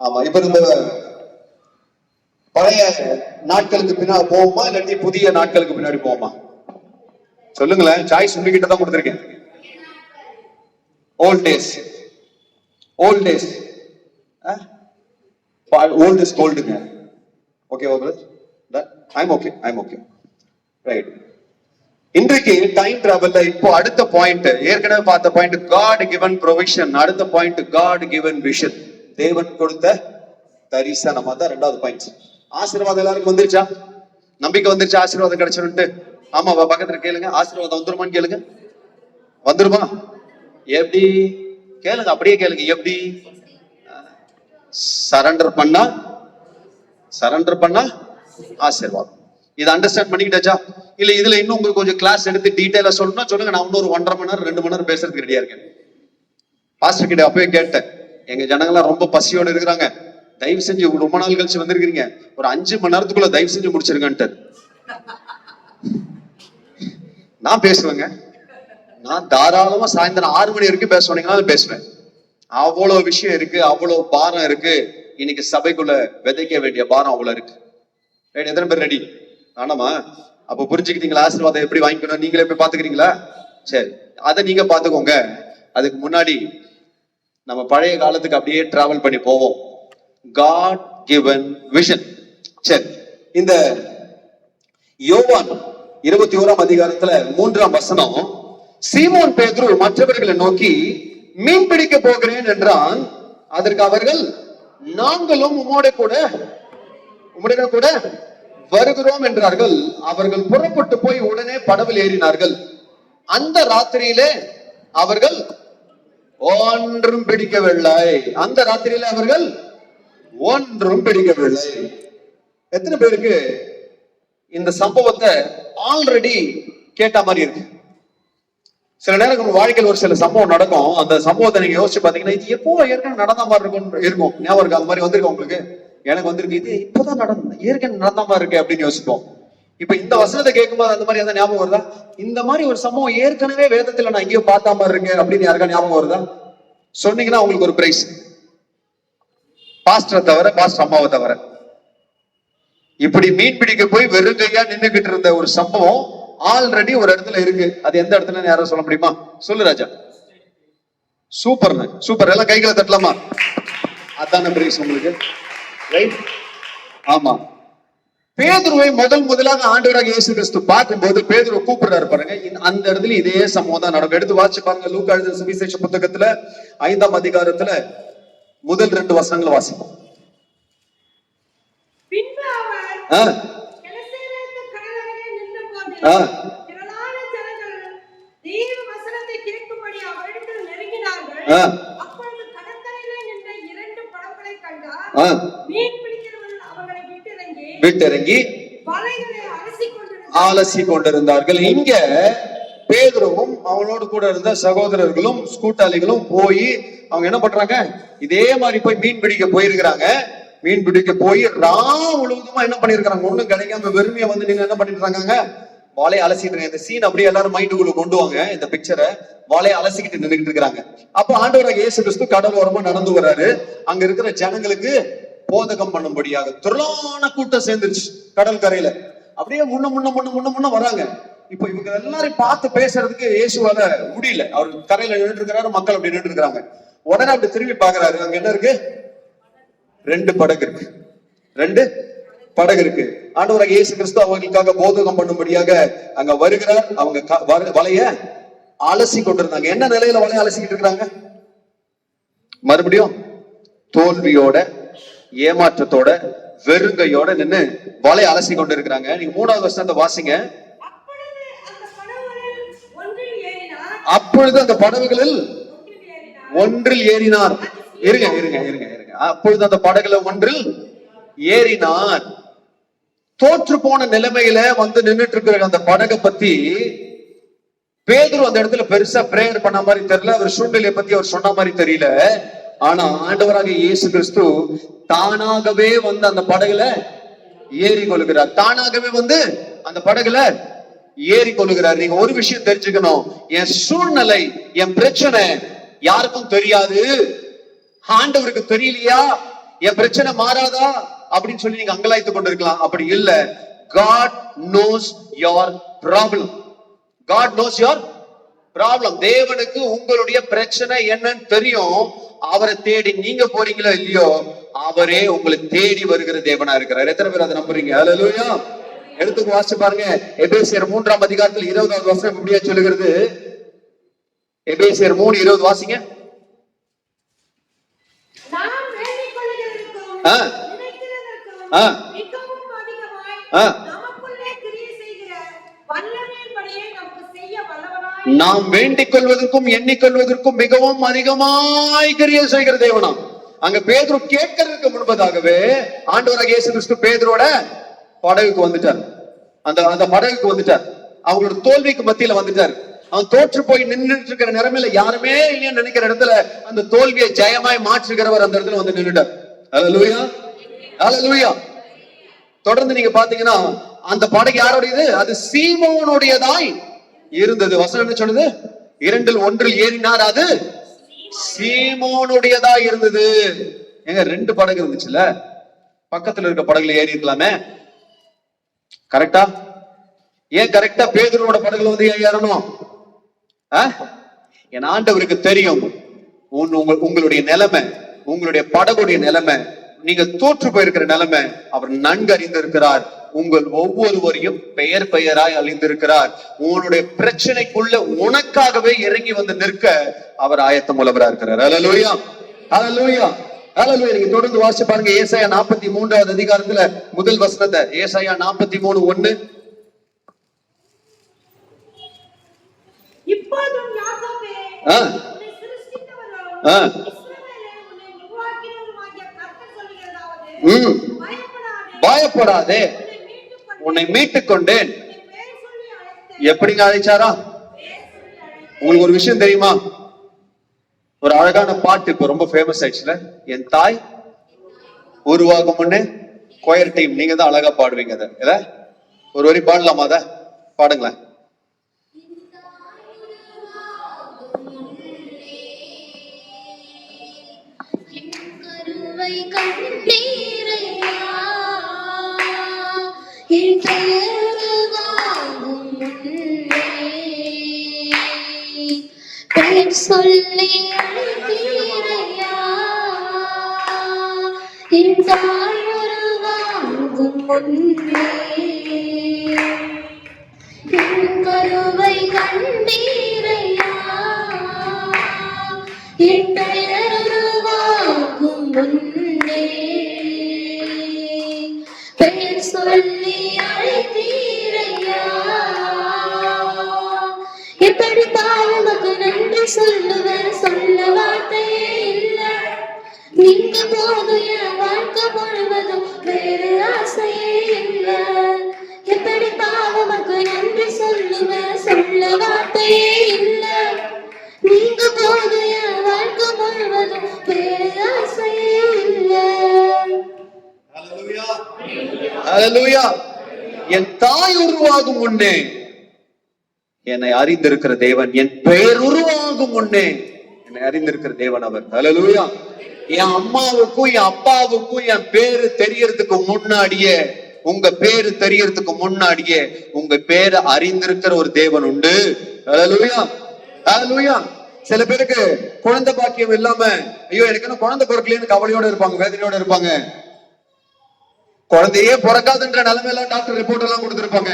ஆமா, இப்ப நம்ம பழைய நாட்களுக்கு பின்னாடி போவோமா இல்லாட்டி புதிய நாட்களுக்கு பின்னாடி போவோமா? சொல்லுங்களேன், சாய்ஸ் உங்ககிட்ட தான் கொடுத்துருக்கேன். Old days, old days, old is கோல்டுங்க. Okay I'm okay, I'm okay. Right, இன்றைக்கு டைம் டிராவல்ல இப்போ அடுத்த பாயிண்ட், ஏற்கனவே பார்த்த பாயிண்ட் காட் கிவன் ப்ரொவிஷன், அடுத்த பாயிண்ட் காட் கிவன் விஷன், தேவன் கொடுத்த தரிசனமா தான் ரெண்டாவது பாயிண்ட். ஆசீர்வாதம் எல்லாருக்கும் வந்துருச்சா? நம்பிக்கை வந்துருச்சா ஆசீர்வாதம் கிடைச்சிருன்ட்டு? ஆமா, பக்கத்துல கேளுங்க, ஆசீர்வாதம் வந்துருமான்னு கேளுங்க. வந்துருமா? எப்படி கேளுங்க, அப்படியே கேளுங்க. எப்படி? சரண்டர் பண்ணா, சரண்டர் பண்ணா ஆசீர்வாதம். இதை அண்டர்ஸ்டாண்ட் பண்ணிக்கிட்டாச்சா? இல்ல இதுல இன்னும் உங்களுக்கு கொஞ்சம் கிளாஸ் எடுத்து டீடைலா சொல்லணும்னா சொல்லுங்க, நான் இன்னொரு 1.5 மணி நேரம் 2 மணி நேரம் பேசுறதுக்கு ரெடியா இருக்கேன். பாஸ்டர் கிட்ட அப்பவே கேட்டேன், எங்க ஜனங்கள்லாம் ரொம்ப பசியோடு இருக்கிறாங்க, தயவு செஞ்சு ரொம்ப நாள் கழிச்சு வந்திருக்கீங்க, ஒரு 5 மணி நேரத்துக்குள்ள தயவு செஞ்சு முடிச்சிருங்கன்ட்டு. நான் பேசுவேங்க, நான் தாராளமா சாயந்தரம் 6 மணி வரைக்கும் பேசுவேன், பேசுவேன். அவ்வளவு விஷயம் இருக்கு, அவ்வளவு பாரம் இருக்கு. இன்னைக்கு சபைக்குள்ள விதைக்க வேண்டிய பாரம் அவ்வளவு இருக்கு. எத்தனை பேர் ரெடி? ஆனாமா, அப்ப புரிஞ்சுக்கிட்டீங்களா ஆசீர்வாதம் எப்படி வாங்கிக்கணும்? நீங்களே போய் பாத்துக்கிறீங்களா? சரி, அதை நீங்க பாத்துக்கோங்க. அதுக்கு முன்னாடி நம்ம பழைய காலத்துக்கு அப்படியே டிராவல் பண்ணி போவோம். God given vision. சரி, இந்த யோவான் 21ஆம் அதிகாரத்துல 3ஆம் வசனம், சீமோன் பேதுரு மற்றவர்களை நோக்கி மீன் பிடிக்க போகிறேன் என்றான். அதற்கு அவர்கள், நாங்களும் உம்மோட கூட வருகிறோம் என்றார்கள். அவர்கள் புறப்பட்டு போய் உடனே படவில் ஏறினார்கள். அந்த ராத்திரியிலே அவர்கள் ஒன்றும் பிடிக்கவில்லை. அந்த ராத்திரியில அவர்கள் ஒன்றும் பிடிக்கவில்லை. எத்தனை பேருக்கு இந்த சம்பவத்தை ஆல்ரெடி கேட்ட மாதிரி இருக்கு? சில நேரம் உங்க வாழ்க்கையில் ஒரு சில சம்பவம் நடக்கும், அந்த சம்பவத்தை நீங்க யோசிச்சு பாத்தீங்கன்னா இது எப்போ ஏற்கனவே நடந்த மாதிரி இருக்கும். ஞாபகம் இருக்கு? அந்த மாதிரி வந்திருக்கு உங்களுக்கு? எனக்கு வந்திருக்கு, இது இப்பதான் ஏற்கனவே நடந்த மாதிரி இருக்கு அப்படின்னு யோசிப்போம். இப்ப இந்த வசனத்தை கேட்கும்போது அந்த மாதிரி எதாவது ஞாபகம் வருதா? இந்த மாதிரி ஒரு சம்பவம் ஏற்கனவே வேதத்துல நான் எங்கேயோ பார்த்த மாதிரி இருக்கேன் அப்படின்னு யாருக்கா ஞாபகம் வருதா? சொன்னீங்கன்னா உங்களுக்கு ஒரு பிரைஸ். பாஸ்டரை தவிர, பாஸ்டர் அம்மாவை தவிர. இப்படி மீன் பிடிக்க போய் வெறுங்கையா நின்றுகிட்டு இருந்த ஒரு சம்பவம் ஆல்ரெடி ஒரு இடத்துல இருக்கு. அது எந்த இடத்துல யாரும் சொல்ல முடியுமா? சொல்லு ராஜா. சூப்பர்ங்க, சூப்பர். எல்லாம் கைகளை தட்டலாமா? அதான பிரைஸ் உங்களுக்கு. ரைட், ஆமா. பேதுருவை முதலாக ஆண்டவராக இயேசு கிறிஸ்து பார்க்கும்போது பேதுருவை கூப்பிடுறாரு பாருங்க. அந்த இடத்துல இதே சம்பவம் தான் நடக்கும். எடுத்து வாசிச்சு பாருங்க. லூக்கா எழுதின சுவிசேஷ புத்தகத்துல 5ஆம் அதிகாரத்துல முதல் 2 வசனங்களை வாசிப்போம். விட்டிறங்கி அலசி கொண்டிருந்தார்கள். இங்க பேதுருவும் அவனோடு கூட இருந்த சகோதரர்களும் கூட்டாளிகளும் போய் அவங்க என்ன பண்றாங்க? இதே மாதிரி போய் மீன் பிடிக்க போயிருக்கிறாங்க. மீன் பிடிக்க போய் முழுவதுமா என்ன பண்ணிருக்காங்க? ஒண்ணும் கிடைக்காம வெறுமையா வந்து நீங்க என்ன பண்ணிட்டு இருக்காங்க? வாழையை அலசிட்டு. இந்த சீன் அப்படியே எல்லாரும் மைண்டுக்குள்ள கொண்டு வாங்க. இந்த பிக்சரை வாழையை அலசிக்கிட்டு நின்றுட்டு இருக்காங்க. அப்போ ஆண்டவராக இயேசு கிறிஸ்து கடல் ஓரமா நடந்து வர்றாரு. அங்க இருக்கிற ஜனங்களுக்கு போதகம் பண்ணும்படியாக திரளான கூட்டம் சேர்ந்துருச்சு கடல் கரையில. அப்படியே முன்ன வராங்க. இப்ப இவங்க எல்லாரையும் பார்த்து பேசுறதுக்கு இயேசுவால முடியல. அவர் கரையில நின்று இருக்கிறாரு, மக்கள் அப்படி நின்று இருக்கிறாங்க. உடனே அப்படி திரும்பி பாக்குறாரு, அங்க என்ன இருக்கு? 2 படகு இருக்கு. 2 படகு இருக்கு. ஆண்டவராகிய இயேசு கிறிஸ்து அவர்களுக்காக போதகம் பண்ணும்படியாக அங்க வருகிறார். அவங்க வலைய அலசி கொண்டிருந்தாங்க. என்ன நிலையில வலைய அலசிக்கிட்டு இருக்கிறாங்க? மறுபடியும் தோல்வியோட, ஏமாற்றத்தோட, வெறுங்கையோட நின்னு வலைய அலசி கொண்டு இருக்கிறாங்க. நீங்க 3வது வசனத்தை வாசிங்க. அப்பொழுது அந்த படகுகளில் ஒன்றில் ஏறினார். இருங்க. அப்பொழுது அந்த படகுல ஒன்றில் ஏறினார். தோற்று போன நிலைமையில வந்து நின்றுட்டு இருக்கிற அந்த படகை பத்தி பேதுரு அந்த இடத்துல பெருசா பிரேயர் பண்ண மாதிரி தெரியல. அவர் சூழ்நிலையை பத்தி அவர் சொன்ன மாதிரி தெரியல. ஆனா ஆண்டவராகிய இயேசு கிறிஸ்து தானாகவே வந்து அந்த படகுல ஏறி கொள்கிறார். தானாகவே வந்து அந்த படகுல ஏறி கொள்கிறார். நீங்க ஒரு விஷயம் தெரிஞ்சுக்கணும், என் சூழ்நிலை, என் பிரச்சனை யாருக்கும் தெரியாது. ஆண்டவருக்கு தெரியலையா என் பிரச்சனை மாறாதா அப்படின்னு சொல்லி நீங்க அங்கலாய்த்து கொண்டிருக்கலாம். அப்படி இல்ல. God knows your problem. God knows your problem. தேவனுக்கு உங்களுடைய பிரச்சனை என்னன்னு தெரியும். அவரை தேடி நீங்க போறீங்களோ இல்லையோ, அவரே உங்களை தேடி வருகிற தேவனா இருக்கிறார். எத்தனை பேர் அதை நம்புறீங்க? ஹல்லேலூயா. எடுத்துக்கு வாசிச்சு பாருங்க. எபேசியர் 3ஆம் அதிகாரத்தில் 20வது வசனம் இப்படியா சொல்லுகிறது. எபேசியர் 3:20 வாசிங்க. நாம் வேண்டிக் கொள்வதற்கும் எண்ணிக்கொள்வதற்கும் மிகவும் அதிகமாய் கிரியை செய்கிற தேவனாம். அங்க பேதுரு கேட்கறதுக்கு முன்பதாகவே ஆண்டவராகிய இயேசு கிறிஸ்து பேதுருவோட படகுக்கு வந்துட்டார். அந்த படகுக்கு வந்துட்டார். அவங்களோட தோல்விக்கு மத்தியில வந்துட்டார். அவன் தோற்று போய் நின்றுட்டு இருக்கிற நிலைமையில யாருமே இல்லைன்னு நினைக்கிற இடத்துல அந்த தோல்வியை ஜெயமாய் மாற்றுகிறவர் அந்த இடத்துல வந்து நின்றுட்டார். ஹல்லேலூயா, ஹல்லேலூயா. தொடர்ந்து நீங்க பாத்தீங்கன்னா அந்த படகு யாருடையது? அது சீமோனுடையதாய் இருந்தது. வசனம் என்ன சொல்லுது? 2ல் 1 ஏறினார், அது சீமோனுடையதா இருந்தது. எங்க 2 படகு இருந்துச்சுல, பக்கத்துல இருக்க படகுல ஏறி இருக்கலாமே. கரெக்டா? ஏன் கரெக்டா பேதுருவோட படகுல வந்து ஏறணும்? என் ஆண்டவருக்கு தெரியும் உங்களுடைய நிலைமை, உங்களுடைய படகுடைய நிலைமை, நீங்க தோற்று போயிருக்கிற நிலைமை அவர் நன்கு அறிந்திருக்கிறார். உங்கள் ஒவ்வொருவரையும் பெயர் பெயராய் அறிந்திருக்கிறார். உங்களுடைய பிரச்சனைக்குள்ள உனக்காகவே இறங்கி வந்து நிற்க அவர் ஆயத்தம் உள்ளவரா இருக்கிறார். ஹல்லேலூயா, ஹல்லேலூயா, ஹல்லேலூயா. நீங்க தொடர்ந்து வாசிச்சு பாருங்க. ஏசாயா 43வது அதிகாரத்துல முதல் வசனத்தை. ஏசாயா 43:1.
இப்போதும் யாக்கோபே, உன்னை சிருஷ்டித்தவரும் இஸ்ரவேலே, உன்னை உருவாக்கினவருமாகிய கர்த்தர் சொல்லுகிறதாவது,
பயப்படாதே, உன்னை மீட்டுக் கொண்டேன். எப்படிங்க அழைச்சாரா? உங்களுக்கு ஒரு விஷயம் தெரியுமா? ஒரு அழகான பாட்டு இப்ப ரொம்ப ஃபேமஸ் ஆயிடுச்சுல, என் தாய் உருவாகும் முன்னே. கோயர் டீம் நீங்க தான் அழகா பாடுவீங்க. அத ஒரு வரி பாடலாமா? அத பாடுங்களேன்.
சொல்லி அழைத்தீரையா, என் தாயுருவாகும் முன்னே என் கருவை கண்டீரையா, என் பெயருருவாகும் முன்னே பெயர் சொல்லி அழைத்தீரையா. எப்படி பாவமக்கு நன்றி சொல்லுவேன், சொல்ல வார்த்தையே இல்ல. நீங்க போதும் என் வாழ்க்கை முழுவதும், வேறு ஆசையே இல்ல. எப்படி பாவமக்கு நன்றி சொல்லுவேன், சொல்ல வார்த்தையே இல்ல. நீங்க போதும் என் வாழ்க்கை முழுவதும், வேறு ஆசையே இல்ல.
ஹல்லேலூயா, ஹல்லேலூயா. என் தாய் உருவாகும் முன்னே என்னை அறிந்திருக்கிற தேவன், என் பெயர் உருவாகும் முன்னே என்னை அறிந்திருக்கிற தேவன் அவர். ஹல்லேலூயா. என் அம்மாவுக்கும் என் அப்பாவுக்கும் என் பேரு தெரியறதுக்கு முன்னாடியே, உங்க பேரு தெரியறதுக்கு முன்னாடியே உங்க பேரை அறிந்திருக்கிற ஒரு தேவன் உண்டு. ஹல்லேலூயா, ஹல்லேலூயா. சில பேருக்கு குழந்தை பாக்கியம் இல்லாம, ஐயோ எனக்கு என்ன குழந்தை பிறக்கலைன்னு கவலையோட இருப்பாங்க, வேதனையோட இருப்பாங்க. குழந்தையே பிறக்காதுன்ற நிலைமையில டாக்டர் ரிப்போர்ட் எல்லாம் கொடுத்திருப்பாங்க.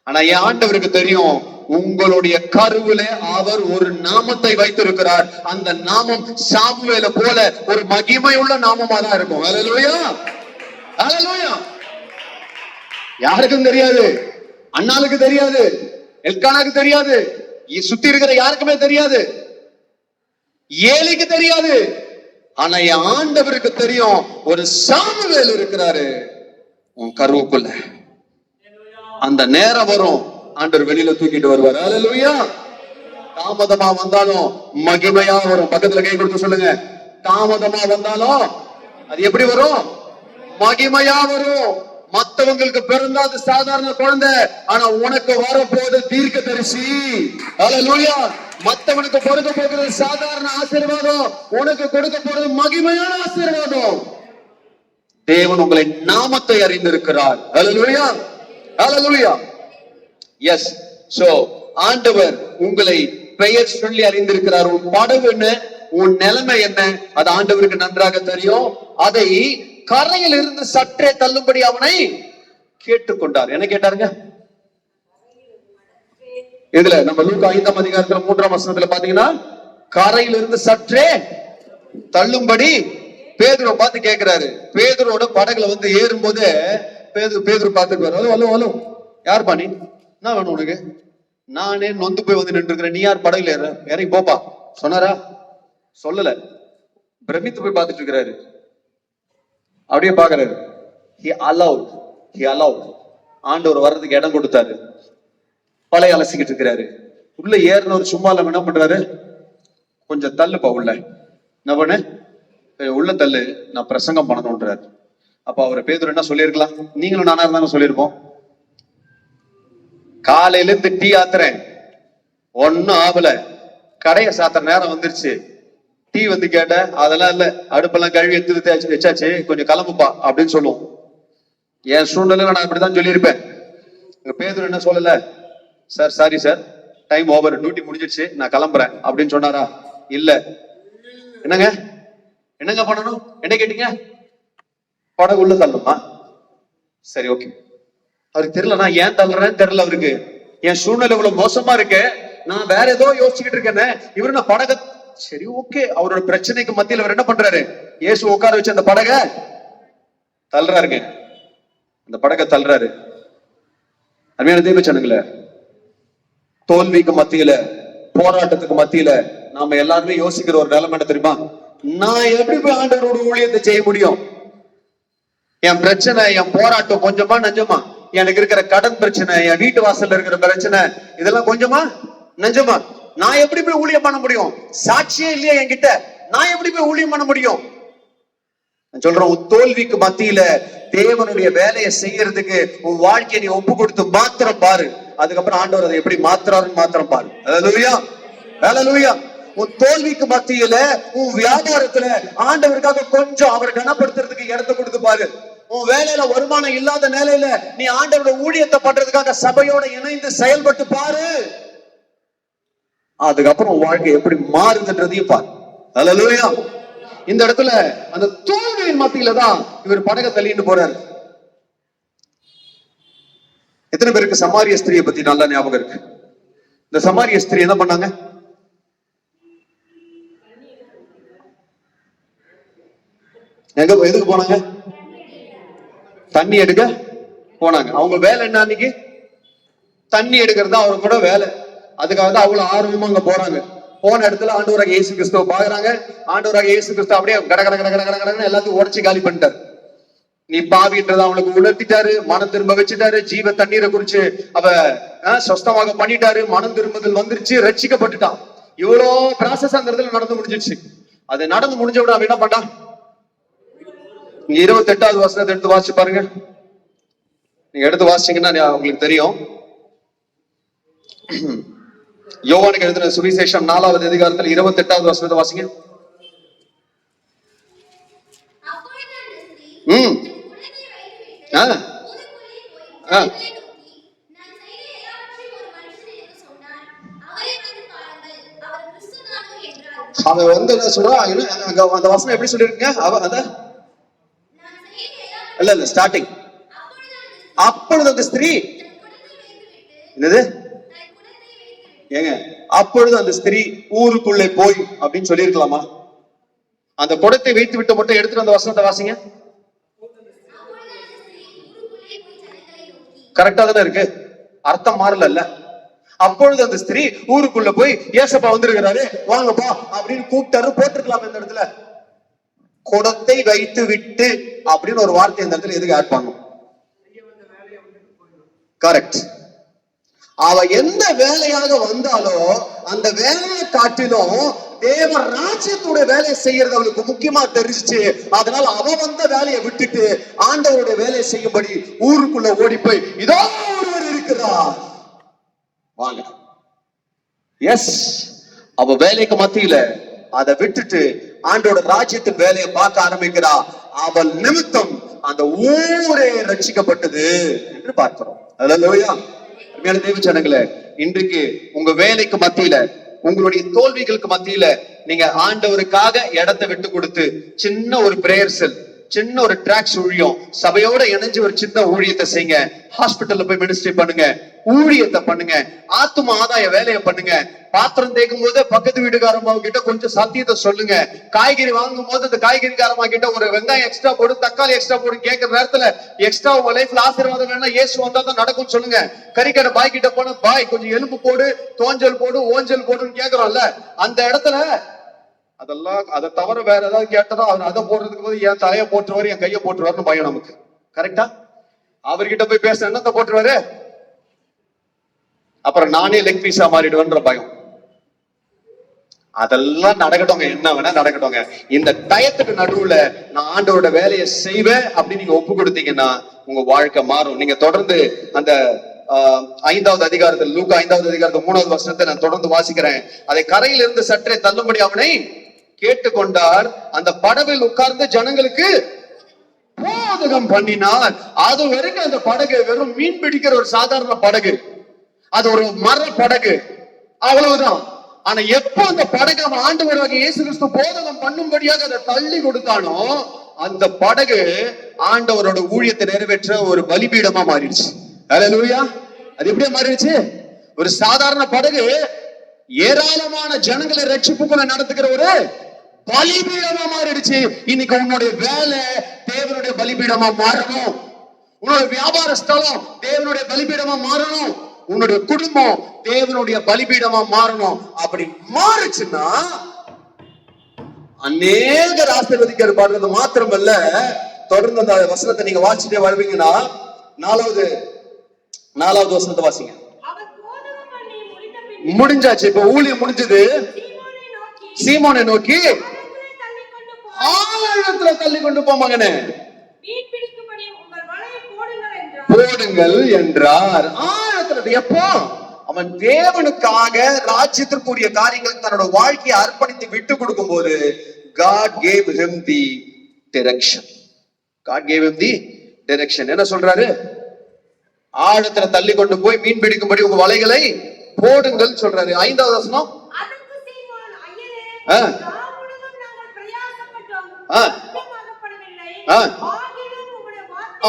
ஆனா என் ஆண்டவருக்கு தெரியும், உங்களுடைய கருவில அவர் ஒரு நாமத்தை வைத்திருக்கிறார். அந்த நாமம் சாமுவேலை போல ஒரு மகிமை உள்ள நாமமா தான் இருக்கும். ஹல்லேலூயா, ஹல்லேலூயா. யாருக்கும் தெரியாது, அண்ணாளுக்கு தெரியாது, எல்கானாக்கு தெரியாது, சுத்தி இருக்கிற யாருக்குமே தெரியாது, ஏலிக்கு தெரியாது. ஆனா என் ஆண்டவருக்கு தெரியும், ஒரு சாமுவேல் இருக்கிறாரு உன் கருவுக்குள்ள. அந்த நேரம் வரும், ஆண்டவர் வெளியில தூக்கிட்டு வருவார். ஹல்லேலூயா. தாமதமா வந்தாலும் மகிமையா வரும். பக்கத்துல கை கொடுத்து சொல்லுங்க, தாமதமா வந்தாலும் அது எப்படி வரும்? மகிமையா வரும். மத்தவங்களுக்கு பிறந்தா அது சாதாரண குழந்தை, ஆனா உனக்கு வரப்போது தீர்க்கதரிசி. ஹல்லேலூயா. மத்தவனுக்கு கொடுக்க போகிறது சாதாரண ஆசீர்வாதம், உனக்கு கொடுக்க போறது மகிமையான ஆசீர்வாதம். தேவன் உங்களை நாமத்தை அறிந்திருக்கிறார். ஹல்லேலூயா, ஹல்லேலூயா. எஸ். சோ ஆண்டவர் உங்களை பெயர் சொல்லி அறிந்திருக்கிறார். உன் படகு என்ன, உன் நிலைமை என்ன, அது ஆண்டவருக்கு நன்றாக தெரியும். அதை கரையில் இருந்து சற்றே தள்ளும்படி அவனை கேட்டுக்கொண்டார். என்ன கேட்டாருங்க? இதுல நம்ம லூக்கா 5ஆம் அதிகாரத்துல 3ஆம் வசனத்துல பாத்தீங்கன்னா, கரையிலிருந்து சற்றே தள்ளும்படி பேதுருவை பார்த்து கேட்கிறாரு. பேதுருவோட படகுல வந்து ஏறும்போது பேதுரு பார்த்துட்டு, ஹலோ ஹலோ ஹலோ, யார் பாணி, என்ன வேணும் உனக்கு? நானே நொந்து போய் வந்து நின்று இருக்கிறேன், நீ யார் படகுல ஏற, இறங்கி போப்பா சொன்னாரா? சொல்லல. பிரமித்து போய் பார்த்துட்டு இருக்கிறாரு. அப்படியே பாக்குறாரு. He allowed. ஆண்டவர் வர்றதுக்கு இடம் கொடுத்தாரு. பழைய அலசிக்கிட்டு இருக்கிறாரு. உள்ள ஏறினவர் சும்மா இல்லாம என்ன பண்றாரு? கொஞ்சம் தள்ளுப்பா உள்ள. என்ன பண்ணு? உள்ள தள்ளு, நான் பிரசங்கம் பண்ணணும்ன்றாரு. அப்ப அவரை பேதுரு என்ன சொல்லியிருக்கலாம்? நீங்களும் நானா இருந்தாலும் சொல்லியிருப்போம், காலையில இருந்து டீ ஆத்துறேன், ஒன்னும் ஆகல, கடைய சாத்துற நேரம் வந்துருச்சு, டீ வந்து கேட்ட, அதெல்லாம் இல்ல, அடுப்பெல்லாம் கழுவி எடுத்து வச்சாச்சு, கொஞ்சம் கிளம்புப்பா அப்படின்னு சொல்லுவோம். என் சூழ்நிலை நான் இப்படிதான் சொல்லியிருப்பேன். பேதுரு என்ன சொல்லல, sir sorry sir, time over, duty முடிஞ்சிடுச்சு, நான் கிளம்புறேன் அப்படின்னு சொன்னாரா? இல்ல. என்னங்க பண்ணணும்? என்ன கேட்டீங்க? படகு உள்ள தள்ளுமா? சரி, ஓகே. அவருக்கு தெரியல நான் ஏன் தள்ளுறேன்னு தெரியல அவருக்கு. என் சூழ்நிலை இவ்வளவு மோசமா இருக்கு, நான் வேற ஏதோ யோசிச்சுக்கிட்டு இருக்கேன்னு இவரு நான் படக, சரி ஓகே. அவரோட பிரச்சனைக்கு மத்தியில் அவர் என்ன பண்றாரு? இயேசு உட்கார வச்சு அந்த படக தள்ளுறாருங்க. அந்த படக தள்ளுறாரு. அருமையான தெய்வ ஜனங்களே, தோல்விக்கு மத்தியில, போராட்டத்துக்கு மத்தியில நாம எல்லாருமே யோசிக்கிற ஒரு நிலைமை என்ன தெரியுமா? நான் எப்படி போய் ஆண்டவரோட ஊழியத்தை செய்ய முடியும்? என் பிரச்சனை, என் போராட்டம் கொஞ்சமா நஞ்சமா? எனக்கு இருக்கிற கடன் பிரச்சனை, என் வீட்டு வாசல்ல இருக்கிற பிரச்சனை, இதெல்லாம் கொஞ்சமா நஞ்சமா? நான் எப்படி போய் ஊழியம் பண்ண முடியும்? சாட்சியே இல்லையா என்கிட்ட, நான் எப்படி போய் ஊழியம் பண்ண முடியும்? சொல்றேன், உன் தோல்விக்கு மத்தியில தேவனுடைய வேலையை செய்யறதுக்கு உன் வாழ்க்கையை நீ ஒப்பு கொடுத்து மாத்திரம் பாரு. அதுக்கப்புறம் ஆண்டவர் அதை எப்படி மாத்திராருன்னு மாத்திரம் பாரு. ஹல்லேலூயா, ஹல்லேலூயா. உன் தோல்விக்கு மத்தியில, உன் வியாபாரத்துல ஆண்டவருக்காக கொஞ்சம் அவர் கனப்படுத்துறதுக்கு இடத்தை கொடுத்து பாரு. உன் வேலையில வருமானம் இல்லாத நிலையில நீ ஆண்டவரோட ஊழியத்தை பண்றதுக்காக சபையோட இணைந்து செயல்பட்டு பாரு. அதுக்கப்புறம் உன் வாழ்க்கை எப்படி மாறுதுன்றதையும் பாரு. ஹல்லேலூயா. இந்த இடத்துல அந்த தோல்வியின் மத்தியில தான் இவர் படகை தள்ளிட்டு போறாரு. எத்தனை பேருக்கு சமாரிய ஸ்திரியை பத்தி நல்லா ஞாபகம் இருக்கு? இந்த சமாரிய ஸ்திரி என்ன பண்ணாங்க? எதுக்கு போனாங்க? தண்ணி எடுக்க போனாங்க. அவங்க வேலை என்ன அன்னைக்கு? தண்ணி எடுக்கிறது அவரு கூட வேலை. அதுக்காக தான் அவ்வளவு ஆர்வமா அங்க போறாங்க. போன இடத்துல ஆண்டவராக இயேசு கிறிஸ்துவ பாக்குறாங்க. ஆண்டவராக இயேசு கிறிஸ்து அப்படியே கட எல்லாத்தையும் உடைச்சு காலி பண்ணிட்டாரு. நீ பாவின்றத அவனுக்கு உணர்த்திட்டாரு, மனம் திரும்ப வச்சுட்டாரு, ஜீவ தண்ணீரை குறிச்சு அவ சொஸ்தமாக பண்ணிட்டாரு, மனம் திரும்புதல் வந்துருச்சு, ரட்சிக்கப்பட்டுட்டான். இவ்வளோ ப்ராசஸ் அந்த இடத்துல நடந்து முடிஞ்சிருச்சு. அது நடந்து முடிஞ்ச விட அவன் என்ன பண்ணான்? 28வது வசனத்தை எடுத்து வாசிச்சு பாருங்க. நீங்க எடுத்து வாசிச்சீங்கன்னா உங்களுக்கு தெரியும். யோவானுக்கு எழுதின சுவிசேஷம் 4வது அதிகாரத்தில் 28வது வசனத்தை வாசிங்க. ம் ஆ ஆ அவன் வந்து என்ன சொல்றான், அந்த வசனம் எப்படி சொல்லிருக்கீங்க? அவ அத இல்ல ஸ்டார்டிங். அப்பொழுது அந்த ஸ்திரீ என்னது ஏங்க, அப்பொழுது அந்த ஸ்திரீ ஊருக்குள்ளே போய் அப்படின்னு சொல்லிருக்கலாமா? அந்த குடத்தை வைத்து விட்டு மட்டும் எடுத்துட்டு அந்த வசனத்தை வாசிங்க. கரெக்டா தானே இருக்கு, அர்த்தம் மாறல. அப்பொழுது அந்த ஸ்திரீ ஊருக்குள்ள போய் ஏசப்பா வந்திருக்கிறாரு வாங்கப்பா அப்படின்னு கூப்பிட்டாரு போட்டிருக்கலாம். இந்த இடத்துல குடத்தை வைத்து விட்டு அப்படின்னு ஒரு வார்த்தை இந்த இடத்துல எதுக்கு ஆட் பண்ணும்? கரெக்ட். அவ எந்த வேலையாக வந்தாலோ அந்த வேலையை காட்டிலும் தேவ ராஜ்யத்துடைய வேலையை செய்யறது அவளுக்கு முக்கியமா தெரிஞ்சிச்சு. அதனால அவ வந்த வேலையை விட்டுட்டு ஆண்டவருடைய வேலையை செய்யும்படி ஊருக்குள்ள ஓடி போய் இதோ ஒருவர் இருக்கிறார் வாங்க. எஸ், அவ வேலைக்கு மத்தியில அதை விட்டுட்டு ஆண்டோட ராஜ்யத்தின் வேலையை பார்க்க ஆரம்பிக்கிறா. அவள் நிமித்தம் அந்த ஊரே ரட்சிக்கப்பட்டது என்று பார்க்கிறோம். அல்லேலூயா. அருமையான தேவ ஜனங்களே, இன்றைக்கு உங்க வேலைக்கு மத்தியில, உங்களுடைய தோல்விகளுக்கு மத்தியில நீங்க ஆண்டவருக்காக இடத்தை விட்டு கொடுத்து சின்ன ஒரு பிரேயர் செல், சின்ன ஒரு டிராக்ஸ் ஊழியம், சபையோட இணைஞ்சு ஒரு சின்ன ஊழியத்தை செய்யுங்க. ஹாஸ்பிட்டல்ல போய் மினிஸ்ட்ரி பண்ணுங்க, ஊழியத்தை பண்ணுங்க, ஆத்தும ஆதாய வேலையை பண்ணுங்க. பாத்திரம் தேய்க்கும் போது பக்கத்து வீட்டுக்காரம்மா கிட்ட கொஞ்சம் சத்தியத்தை சொல்லுங்க. காய்கறி வாங்கும் போது அந்த காய்கறிக்காரம்மா கிட்ட ஒரு வெங்காயம் எக்ஸ்ட்ரா போடு, தக்காளி எக்ஸ்ட்ரா போடு கேட்கிற நேரத்துல எக்ஸ்ட்ரா உங்க லைஃப்ல ஆசீர்வாதம் வேணா இயேசு வந்தா தான் நடக்கும் சொல்லுங்க. கறிக்கடை பாய் கிட்ட போன பாய் கொஞ்சம் எலும்பு போடு, தோஞ்சல் போடு, ஓஞ்சல் போடுன்னு கேக்குறோம்ல, அந்த இடத்துல அதெல்லாம் அதை தவிர வேற ஏதாவது கேட்டதோ அவர் அதை போடுறதுக்கு போது என் தலையை போட்டுருவாரு, என் கையை போட்டுருவாருன்னு பயம் நமக்கு. கரெக்டா? அவர்கிட்ட போய் பேச என்னத்தை போட்டுருவாரு, அப்புறம் நானே லெக் பீஸா மாறிடுவேன்ற பயம். அதெல்லாம் நடக்கட்டும், என்ன வேணா நடக்கட்டும். இந்த டயத்துக்கு நடுவுல நான் ஆண்டவரோட வேலையை செய்வேன் அப்படின்னு நீங்க ஒப்பு கொடுத்தீங்கன்னா உங்க வாழ்க்கை மாறும். நீங்க தொடர்ந்து அந்த 5வது அதிகாரத்தில், லூக்கா 5வது அதிகாரத்தில் 3வது வசனத்தை நான் தொடர்ந்து வாசிக்கிறேன். அதை கரையில் இருந்து சற்றே தள்ளும்படி அவனை கேட்டுக்கொண்டார். அந்த படவில் உட்கார்ந்து ஜனங்களுக்கு போதகம் பண்ணினார். அது வரைக்கும் அந்த படகு வெறும் மீன் பிடிக்கிற ஒரு சாதாரண படகு, அது ஒரு மர படகு, அவ்வளவுதான். ஆனா எப்போ அந்த படகு அவன் ஆண்டவராகிய இயேசு கிறிஸ்து போதகம் பண்ணும்படியாக அதை தள்ளி கொடுத்தானோ அந்த படகு ஆண்டவரோட ஊழியத்தை நிறைவேற்ற ஒரு பலிபீடமா மாறிடுச்சு. அல்லேலூயா. அது எப்படியா மாறிடுச்சு? ஒரு சாதாரண படகு ஏராளமான ஜனங்களை ரட்சிப்புக்குள்ள நடத்துகிற ஒரு பலிபீடமா மாறிடுச்சு. இன்னைக்கு உன்னுடைய வேலை தேவனுடைய பலிபீடமா மாறணும், உன்னுடைய வியாபார ஸ்தலம் தேவனுடைய பலிபீடமா மாறணும், உன்னுடைய குடும்பம் தேவனுடைய பலிபீடமா மாறணும். அப்படி மாறுச்சுன்னா அநேகர் ஆசீர்வதிக்க பாடுறது மாத்திரமல்ல, தொடர்ந்து அந்த வசனத்தை நீங்க வாசிட்டே வருவீங்கன்னா 4வது வசனத்தை வாசிங்க. முடிஞ்சாச்சு, இப்ப ஊழியம் முடிஞ்சது. சீமோனை நோக்கி ஆழத்துல தள்ளி கொண்டு போ மகனே, போடுங்கள் என்றார். ஆழத்துல எப்போ அவன் தேவனுக்காக ராஜ்யத்திற்குரிய காரியங்கள் தன்னோட வாழ்க்கையை அர்ப்பணித்து விட்டு கொடுக்கும் போது God gave him the direction. God gave him the direction. என்ன சொல்றாரு? ஆழத்துல தள்ளி கொண்டு போய் மீன் பிடிக்கும்படி உங்க வலைகளை போடுங்கள் சொல்றாரு. 5வது வசனம்,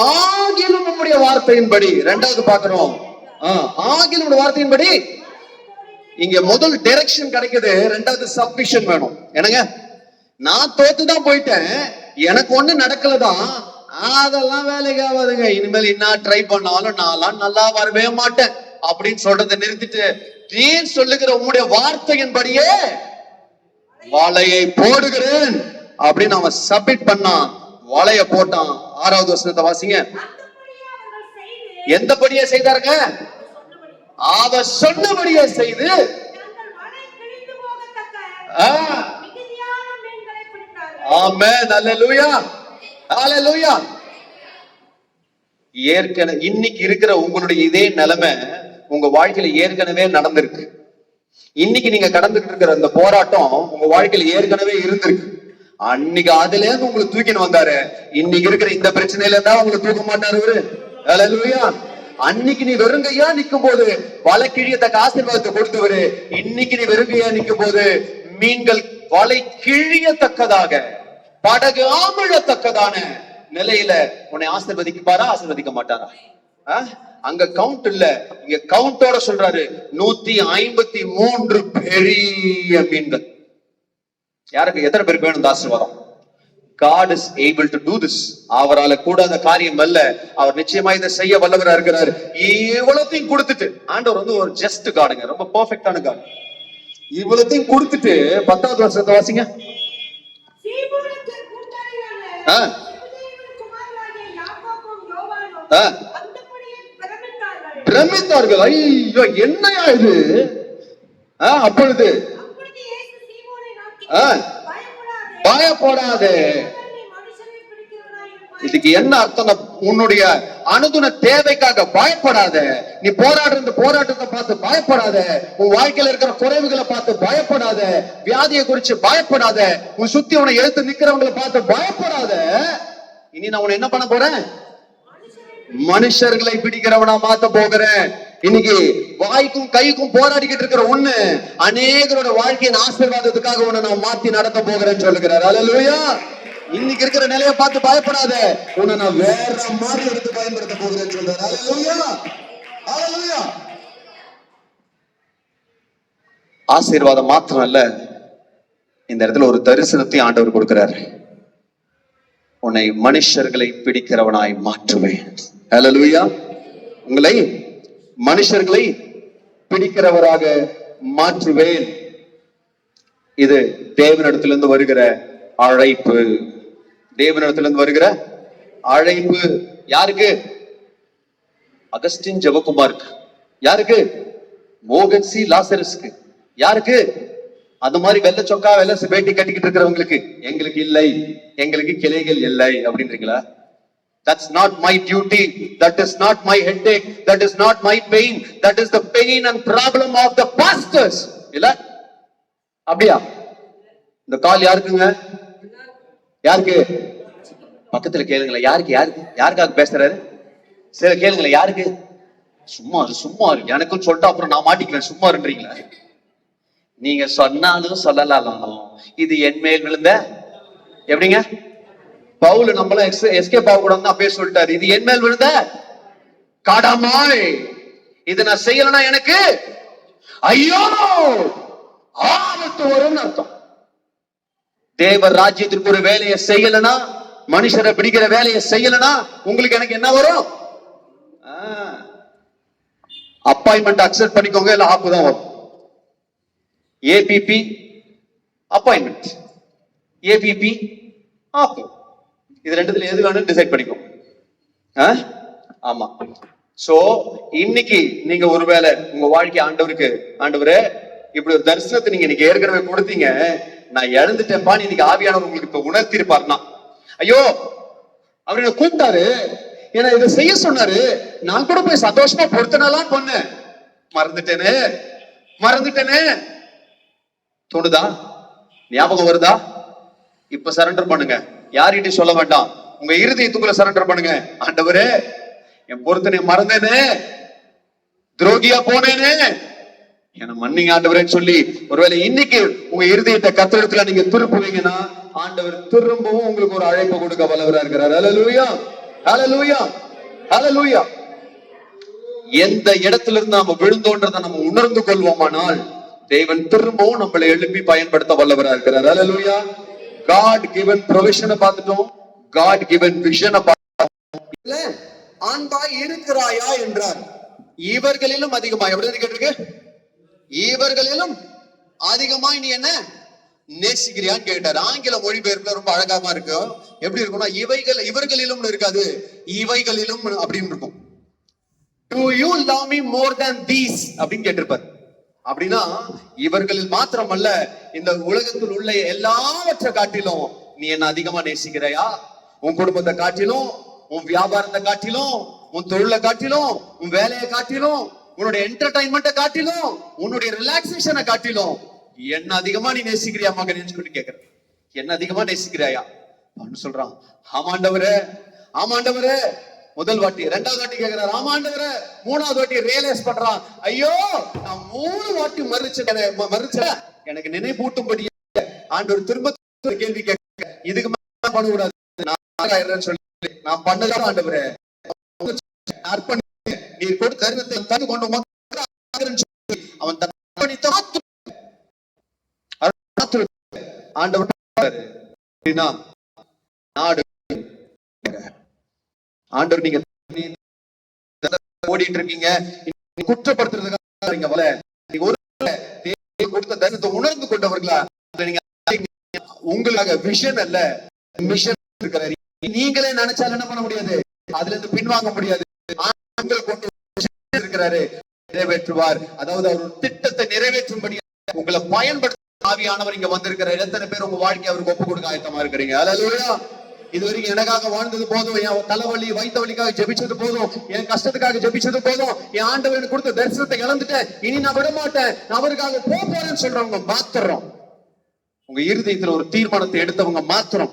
ஆகிலும் உம்முடைய வார்த்தையின்படி. 2வது பாக்குறோம், ஆகிலும் வார்த்தையின்படி. இங்க முதல் டைரக்ஷன் கிடைக்குது, 2வது சப்மிஷன் வேணும். என்னங்க, நான் தோத்துதான் போயிட்டேன், எனக்கு ஒண்ணு நடக்கலதான், அதெல்லாம் வேலைக்கு ஆகாதுங்க, இனிமேல் என்ன ட்ரை பண்ணாலும் நான் நல்லா வரவே மாட்டேன் அப்படின்னு சொல்றதை நிறுத்திட்டு நீர் சொல்லுகிற உம்முடைய வார்த்தையின்படியே வலையை போடுகிறேன் அப்படின்னு அவன் சப்மிட் பண்ணான், வலைய போட்டான். 6வது வசனத்தை வாசிங்க. எந்தபடியே செய்தாருங்க? அவ சொன்னபடியே செய்து ஆமென். அல்லேலூயா, அல்லேலூயா. ஏற்கனவே இன்னைக்கு இருக்கிற உங்களுடைய இதே நிலைமை உங்க வாழ்க்கையில ஏற்கனவே நடந்திருக்கு. இன்னைக்கு நீங்க கடந்துகிட்டு இருக்கிற அந்த போராட்டம் உங்க வாழ்க்கையில ஏற்கனவே இருந்திருக்கு. அன்னைக்கு அதுல இருந்து உங்களுக்கு தூக்கின்னு வந்தாரு. இன்னைக்கு இருக்கிற இந்த பிரச்சனையில இருந்தா உங்களுக்கு தூக்க மாட்டாரு இவரு. ஹல்லேலூயா. அன்னைக்கு நீ வெறுங்கையா நிக்கும் போது வலை கிழியத்தக்க ஆசீர்வாதத்தை கொடுத்தவரு, இன்னைக்கு நீ வெறுங்கையா நிக்கும் போது மீன்கள் வலை கிழியத்தக்கதாக படகு ஆமிழத்தக்கதான நிலையில உன்னை ஆசீர்வதிப்பாரா ஆசீர்வதிக்க மாட்டாரா? அங்க கவுண்ட் இல்ல, இங்க கவுண்டோட சொல்றாரு 153 பெரிய மீன்கள். யாருக்கு எத்தனை பேருக்கு வேணும் இந்த ஆசீர்வாதம்? God is able to do this. அவரால கூடாத காரியம் அல்ல. அவர் நிச்சயமா இதை செய்ய வல்லவரா இருக்கிறார். இவ்வளத்தையும் கொடுத்துட்டு ஆண்டவர் வந்து ஒரு ஜஸ்ட் காடுங்க, ரொம்ப பெர்ஃபெக்ட்டான காட். இவ்வளத்தையும் கொடுத்துட்டு 10வது வருஷத்தை வாசிங்க.
சீமோனுக்கு கூட்டாளியான செபதேயுவின் குமாரனாகிய யாக்கோபும் யோவானும் அந்தபடியே பிரமித்தார்கள்.
ஐயோ என்னையா இது? அப்பொழுது
இயேசு சீமோனை நோக்கி
பயப்படாதே. இதுக்கு என்ன அர்த்தம்? உன்னுடைய அனுதின தேவைக்காக பயப்படாத. நீ போராட்டத்தை பார்த்து பயப்படாத. உன் வாழ்க்கையில இருக்கிற குறைவுகளை பார்த்து பயப்படாத. வியாதியை குறிச்சு பயப்படாத. உன் சுத்தி உன்னை எழுத்து நிக்கிறவங்களை பார்த்து பயப்படாத. இனி நான் உன்னை என்ன பண்ண போறேன்? மனுஷர்களை பிடிக்கிறவனா மாத்த போகிறேன். இன்னைக்கு வாய்க்கும் கைக்கும் போராடிக்கிட்டு இருக்கிற ஒண்ணு அநேகரோட வாழ்க்கையின் ஆசீர்வாதத்துக்காக உன்னை நான் மாத்தி நடத்த போகிறேன்னு சொல்லுகிறார். ஹல்லேலூயா. இன்னைக்கு இருக்கிற நிலையை பார்த்து பயப்படாத. உன்னை நான் வேற மாதிரி எடுத்து பயன்படுத்த போகிறேன்னு சொல்றாரு. ஹல்லேலூயா. ஹல்லேலூயா. ஆசீர்வாதம் மாத்திரம் அல்ல, இந்த இடத்துல ஒரு தரிசனத்தை ஆண்டவர் கொடுக்கிறார். உன்னை மனுஷர்களை பிடிக்கிறவனாய் மாற்றுவேன். ஹல்லேலூயா. உங்களை மனுஷர்களை பிடிக்கிறவராக மாற்றுவேன். இது தேவனிடத்திலிருந்து வருகிற அழைப்பு. தேவனிடத்திலிருந்து வருகிற அழைப்பு யாருக்கு? அகஸ்டின் ஜெபகுமாருக்கு. யாருக்கு? மோகன் சி லாசரஸ்க்கு. யாருக்கு? அது மாதிரி வெள்ளை சொக்கா வெள்ளை வேட்டி கட்டிக்கிட்டு இருக்கிறவங்களுக்கு. எங்களுக்கு இல்லை, எங்களுக்கு கிளைகள் இல்லை அப்படின்றீங்களா? That's not my duty. That is not my headache. That is not my pain. That is the pain and problem of the pastors. இல்ல அப்படியா? இந்த கால் யாருக்குங்க? யாருக்கு? பக்கத்துல கேளுங்களேன். யாருக்காக பேசுறாரு? சரி கேளுங்களேன். யாருக்கு? சும்மா எனக்கும் சொல்லிட்டு அப்புறம் நான் மாட்டிக்குவேன். சும்மா இருன்றீங்களா? நீங்க சொன்னாலும் சொல்லலாலும் இது என் மேல் விழுந்த எப்படிங்க? பவுல் நம்மள எஸ்கேப் ஆக கூடாதுன்னு அப்பயே சொல்லிட்டாரு. இது என் மேல் விழுந்த காடாமாய். இதை நான் செய்யலன்னா எனக்கு ஐயோ ஆபத்து வரும்னு அர்த்தம். தேவ ராஜ்யத்திற்கு ஒரு வேலையை செய்யலனா, மனுஷரை பிடிக்கிற வேலையை செய்யலனா உங்களுக்கு எனக்கு என்ன வரும்? அப்பாயின்மெண்ட் அக்செப்ட் பண்ணிக்கோங்க, இல்ல ஆப்பு தான் வரும். ஏபிபி அப்பாயின்மெண்ட், ஏபிபி ஆப்பு. இது ரெண்டுத்துல எது வேணும் டிசைட் பண்ணிக்கோ. ஆமா. சோ இன்னைக்கு நீங்க ஒருவேளை உங்க வாழ்க்கை ஆண்டவரே இப்படி ஒரு தரிசனத்தை நீங்க இன்னைக்கு ஏற்கனவே கொடுத்தீங்க, நான் இழந்துட்டேன்பான்னு இன்னைக்கு ஆவியானவர் உங்களுக்கு இப்ப உணர்த்தி இருப்பாருன்னா, ஐயோ அவர் என்ன கூப்பிட்டாரு, ஏன்னா இதை செய்ய சொன்னாரு, நான் கூட போய் சந்தோஷமா பொறுத்தனாலாம் பொண்ணு மறந்துட்டேனே தோணுதா? ஞாபகம் வருதா? இப்ப சரண்டர் பண்ணுங்க. யார்கிட்டயும் சொல்ல வேண்டாம். உங்க இருதயத்துக்குள்ள சரண்டர் பண்ணுங்க. ஆண்டவரே என் பொறுத்தனை மறந்தேனே, துரோகியா போனேனே, என்ன மன்னிங்க ஆண்டவரேன்னு சொல்லி ஒருவேளை இன்னைக்கு உங்க இருதயத்தை கர்த்தரிடத்துல நீங்க திருப்புவீங்கன்னா ஆண்டவர் திரும்பவும் உங்களுக்கு ஒரு அழைப்பு கொடுக்க வல்லவரா இருக்கிறார். ஹல்லேலூயா, ஹல்லேலூயா, ஹல்லேலூயா. எந்த இடத்துல இருந்து நாம விழுந்தோன்றதை நம்ம உணர்ந்து கொள்வோமானால் தேவன் திரும்பவும் நம்மளை எழுப்பி பயன்படுத்த வல்லவரா இருக்கிறார். ஹல்லேலூயா. God given provision பார்த்துட்டோம், God given vision பார்த்துட்டோம். ஆண்பாய் இருக்கிறாயா என்றார். இவர்களிலும் அதிகமாய் எப்படி கேட்டிருக்கு? இவர்களிலும் அதிகமாய் நீ என்ன நேசிக்கிறியான்னு கேட்டார். ஆங்கில மொழிபெயர்ப்புல ரொம்ப அழகாம இருக்கு. எப்படி இருக்கும்னா இவர்களிலும் இருக்காது, இவைகளிலும் அப்படின்னு இருக்கும். Do you love me more than these அப்படின்னு கேட்டிருப்பார். அப்படின்னா இவர்களில் மாத்திரம் அல்ல, இந்த உலகத்தில் உள்ள எல்லாவற்றை காட்டிலும் நீ என்ன அதிகமா நேசிக்கிறையா? உன் குடும்பத்தை காட்டிலும், உன் வியாபாரத்தை காட்டிலும், உன் தொழிலை காட்டிலும், உன் வேலையை காட்டிலும், உன்னுடைய என்டர்டைன்மெண்ட்டை காட்டிலும், உன்னுடைய ரிலாக்ஸேஷனை காட்டிலும் என்ன அதிகமா நீ நேசிக்கிறியா மகன் சொல்லி கேட்கிறேன். என்ன அதிகமா நேசிக்கிறாயா அவனு சொல்றான். ஆமாண்டவரே, ஆமாண்டவரே. முதல் வாட்டி, இரண்டாவது வாட்டி கேட்கிறார் ஆமாண்டவரே. மூணாவது வாட்டி ரியலைஸ் பண்றான், ஐயோ நான் 3 வாட்டி மறுச்சேன், எனக்கு நினைப்பூட்டும்படி ஆண்டவர் திரும்ப கேள்வி கேட்க, இதுக்கு மேல பண்ண கூடாது, நான் சொல்லி நான் பண்ணதான் ஆண்டவரே அர்ப்பணி, நீர் கொடுத்த தருணத்தை தந்து கொண்டு அவன் ஆண்டவர் நாடு ஆண்டவர் நீங்க ஓடிட்டு இருக்கீங்க, குற்றப்படுத்துறதுக்காக கொடுத்த தருணத்தை உணர்ந்து கொண்டவர்களா நீங்க, உங்களுக்காக விஷன் அல்ல மிஷன் இருக்கிறாரு. நீங்களே நினைச்சாலும் என்ன பண்ண முடியாது, அதுல இருந்து பின்வாங்க முடியாது. கொண்டு இருக்கிறாரு, நிறைவேற்றுவார். அதாவது அவர் திட்டத்தை நிறைவேற்றும்படி உங்களை பயன்படுத்த ஆவியானவர் இங்க வந்திருக்கிறார். எத்தனை பேர் உங்க வாழ்க்கை அவருக்கு ஒப்பு கொடுக்க ஆயத்தமா இருக்கிறீங்க? அல்லேலூயா. இதுவரைக்கும் எனக்காக வாழ்ந்தது போதும், என் தலைவலி வயிற்று வலிக்காக ஜெபிச்சது போதும், என் கஷ்டத்துக்காக ஜெபிச்சது போதும், என் ஆண்டவர் எனக்கு கொடுத்த தரிசனத்தை இழந்துட்டேன், இனி நான் விட மாட்டேன், நான் அவருக்காக போறேன்னு சொல்றவங்க மாத்திரம், உங்க இருதயத்துல ஒரு தீர்மானத்தை எடுத்தவங்க மாத்திரம்,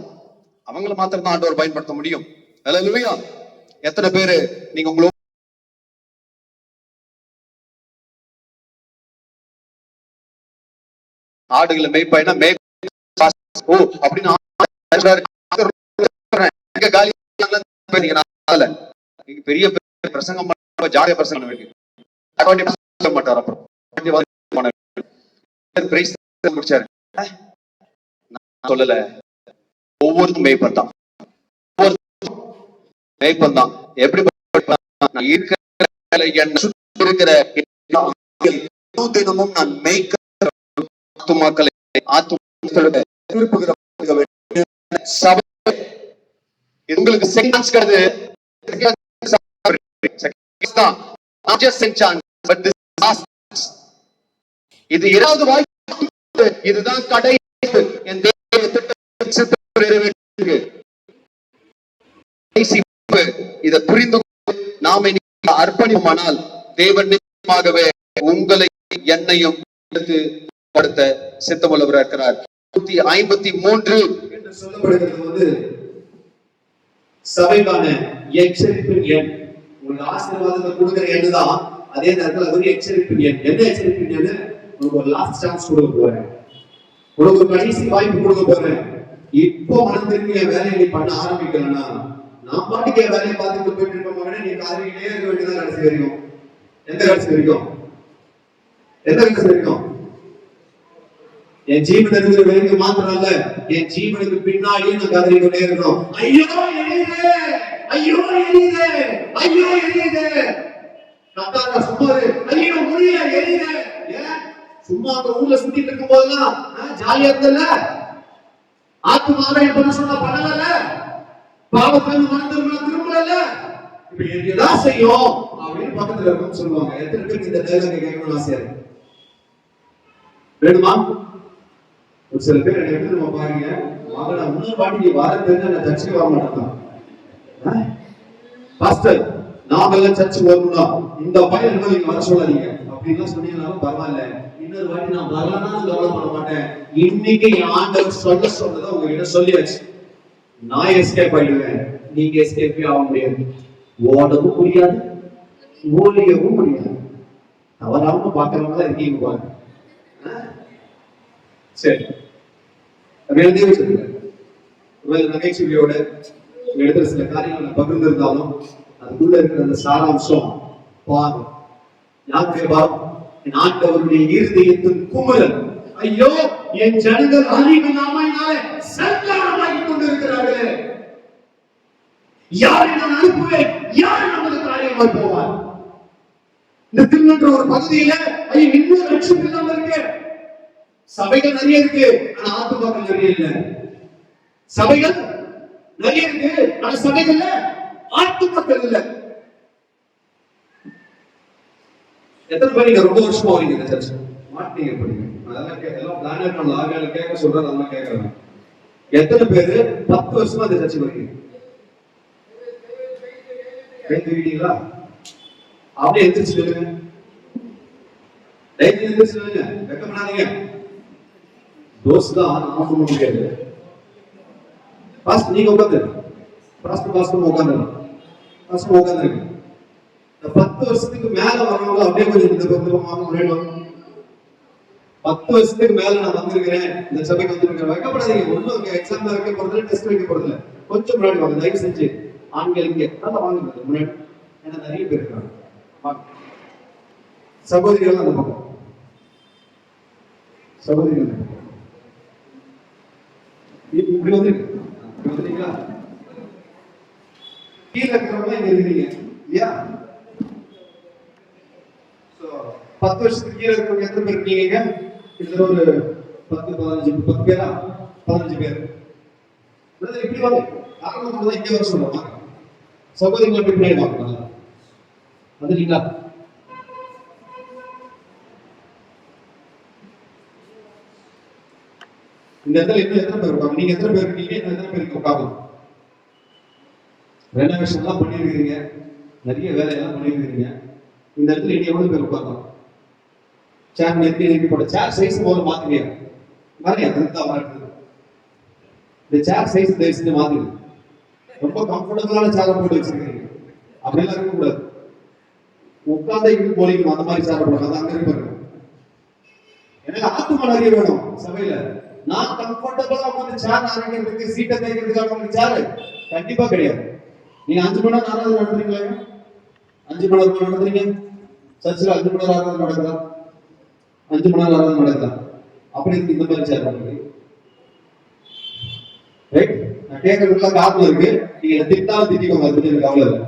அவங்கள மாத்திரம் தான் ஆண்டவர் பயன்படுத்த முடியும். அல்லேலூயா. எத்தனை பேரு நீங்க உங்களை ஆடுகளை மேய்ப்பாயினா ஓ அப்படின்னு பெரிய பிரசங்கம் ஜாலிய பிரசங்கம் மாட்டார். அப்புறம் முடிச்சாரு, சொல்லல, ஒவ்வொருக்கும் மேய்ப்பன் தான், மேய்ப்பன் தான். எப்படி இருக்கிற தினமும் நான் மேய்க்க ஆத்துமாக்களை உங்களுக்கு செகண்ட்ஸ் கிடையாது, இது 2வது வாய்ப்பு, இதுதான் கடைசி என் இதை புரிந்து நாம அர்ப்பணிமானால் தேவன் நிச்சயமாகவே உங்களை என்னையும் படுத்த சித்தமுள்ளவராக இருக்கிறார். 153
என்று சொல்லப்படுகிறது சபைக்கான எச்சரிப்பு எண். உங்களுக்கு ஆசீர்வாதத்தை கொடுக்கிற எண்ணு தான், அதே நேரத்தில் அது ஒரு எச்சரிப்பு எண். என்ன எச்சரிப்பு எண்ணு? உங்களுக்கு ஒரு லாஸ்ட் சான்ஸ் கொடுக்க போறேன், உங்களுக்கு ஒரு கடைசி வாய்ப்பு கொடுக்க போறேன். இப்போ மனம் திரும்பி என் வேலையை பண்ண ஆரம்பிக்கலன்னா நான் பாட்டுக்கு என் வேலையை பார்த்துட்டு போயிட்டு இருக்க மகனே, நீ காலையிலே இருக்க வேண்டியதான் கடைசி வரைக்கும். எந்த கடைசி வரைக்கும்? எந்த கடைசி வரைக்கும்? என் ஜீவன் இருக்கிற வரைக்கும் மாத்திரம் அல்ல, என் ஜீவனுக்கு பின்னாடியே நான் கதறி கொண்டே இருக்கணும். ஐயோ எரியுதே, ஐயோ எரியுதே, ஐயோ எரியுதே. கத்தாரா சும்மாரு, ஐயோ முடியல எரியுதே. ஏன் சும்மா அந்த ஊர்ல சுத்திட்டு இருக்கும் போதெல்லாம் ஜாலியா இருந்தல, ஆத்துமாவை எப்ப சொன்ன பண்ணல, பாவத்தை திரும்பல, இப்ப எரியதா செய்யும் அப்படின்னு பக்கத்துல இருக்குன்னு சொல்லுவாங்க. எத்தனை பேருக்கு இந்த டைலாக் கேட்கணும்னு ஆசையா இருக்கு? வேணுமா? ஒரு சில பேர் என்ன எப்படி நம்ம பாருங்க, மகனா இன்னொரு வாட்டி நீ வர தெரிஞ்ச நான் சர்ச்சுக்கு வர மாட்டேன். பாஸ்டர் நாமெல்லாம் சர்ச்சுக்கு வரணும்னா இந்த பையன் நீங்க வர சொல்லாதீங்க அப்படின்லாம் சொன்னீங்கன்னாலும் பரவாயில்ல, இன்னொரு வாட்டி நான் வரலனாலும் கவலை பண்ண மாட்டேன். இன்னைக்கு என் ஆண்டவர் சொன்னதை உங்ககிட்ட சொல்லியாச்சு. நான் எஸ்கேப் ஆயிடுவேன், நீங்க எஸ்கேப் ஆக முடியாது, ஓடவும் முடியாது, ஓடியவும் முடியாது. தவறாம பாக்குறவங்க தான் இருக்கீங்க பாருங்க. சரி, எழுதி வச்சிருக்கேன். நகைச்சுவையோட இடத்துல சில காரியங்களை பகிர்ந்திருந்தாலும் அதுக்குள்ள இருக்கிற அந்த சாராம்சம் பாவம். யாருடைய பாவம்? என் ஆண்டவருடைய இருதயத்தின் குமரல். ஐயோ என் ஜனங்கள் அறிவு நாமையினாலே சங்காரமாகி கொண்டிருக்கிறார்களே, யாரை நான் அனுப்புவேன், யார் நமது காரியமாக போவார்? இந்த திருநன்ற ஒரு பகுதியில இன்னொரு லட்சம் இல்லாம இருக்கு. சபைகள் நிறைய இருக்கு, ஆனா ஆத்துமாக்கள் நிறைய இல்ல. சபைகள் நிறைய இருக்கு, ஆனா சபைகள்ல ஆத்துமாக்கள் இல்ல. எத்தனை பேர் நீங்க ரொம்ப வருஷமா வரீங்க இந்த சர்ச்? மாட்டீங்க படிங்க. அதெல்லாம் எல்லாம் பிளான் பண்ணலாம், ஆவியால கேட்க சொல்றது அதெல்லாம் கேட்கறாங்க. எத்தனை பேரு 10 வருஷமா இந்த சர்ச்சுக்கு வரீங்க? கேட்கிறீங்களா? அப்படியே எந்திரிச்சு சொல்லுங்க, எந்திரிச்சு சொல்லுங்க, வெக்கப்படாதீங்க. தோஸ் தான் நான் சொல்ல முடியாது. பாஸ்ட் நீங்க உட்காந்து பாஸ்ட் உட்காந்துருக்கு. இந்த 10 வருஷத்துக்கு மேல வரவங்க அப்படியே கொஞ்சம் இந்த பக்கமாக முன்னாடி வாங்க. 10 வருஷத்துக்கு மேல நான் வந்திருக்கிறேன், இந்த சபைக்கு வந்திருக்கிறேன், வைக்கப்படாதீங்க. ஒன்றும் எக்ஸாம் வைக்க போறது இல்லை, டெஸ்ட் வைக்க போறது இல்லை. கொஞ்சம் முன்னாடி வாங்க தயவு செஞ்சு. ஆண்கள் இங்கே நல்லா வாங்க முன்னாடி, ஏன்னா நிறைய பேர் இருக்காங்க. வாங்க சகோதரிகள் அந்த பக்கம், சகோதரிகள் இப்படி வந்துருக்கீங்களா? கீழே இருக்கிறவங்க இங்க இருக்கிறீங்க இல்லையா? 10 வருஷத்துக்கு கீழே இருக்கிறவங்க எத்தனை பேர் இருக்கீங்க? இதுல ஒரு 10 பேரா? 15 பேர். இப்படி வாங்க, ஆரம்பம் தான் இங்க வர சொல்லுவாங்க. சகோதரிகளை பின்னாடி வாங்க. வந்துட்டீங்களா? இந்த இடத்துல இன்னும் எத்தனை பேர் இருப்பாங்க? நீங்க எத்தனை பேர் இருக்கீங்க? எத்தனை பேருக்கு உட்காந்து ரெனோவேஷன் எல்லாம் பண்ணிருக்கீங்க, நிறைய வேலையெல்லாம் பண்ணிருக்கீங்க. இந்த இடத்துல இனி எவ்வளவு பேர் உட்காரலாம்? சேர் நெருக்கி போட சேர் சைஸ் போல மாத்துங்க. நிறைய இந்த சேர் சைஸ் தயவுசெய்து மாத்துங்க. ரொம்ப கம்ஃபர்டபுளான சேரை போட்டு வச்சிருக்கீங்க, அப்படியெல்லாம் இருக்க கூடாது. உட்கார்ந்தா இங்கு போலிக்கணும், அந்த மாதிரி சேரை போடுறாங்க. அங்க இருப்பாங்க. எனக்கு ஆத்மா நிறைய வேணும் சபையில. நான் கம்ஃபர்டபுளா உட்காந்து சேர் அரைக்கிறதுக்கு, சீட்டை தேய்க்கிறதுக்காக உங்களுக்கு சேரு கண்டிப்பா கிடையாது. நீங்க 5 மணி நேரம் ஆராதனை நடத்துறீங்களா? 5 மணி நேரம் நடத்துறீங்க? சர்ச்சில் 5 மணி நேரம் ஆராதனை நடக்குதா? 5 மணி நேரம் ஆராதனை நடக்குதா? அப்படி இருக்கு இந்த மாதிரி சேர் உங்களுக்கு. ரைட்? நான் கேட்கறதுக்குலாம் காரணம் இருக்கு. நீங்க திட்டாலும் திட்டிக்கோங்க, அது எனக்கு கவலை இல்லை.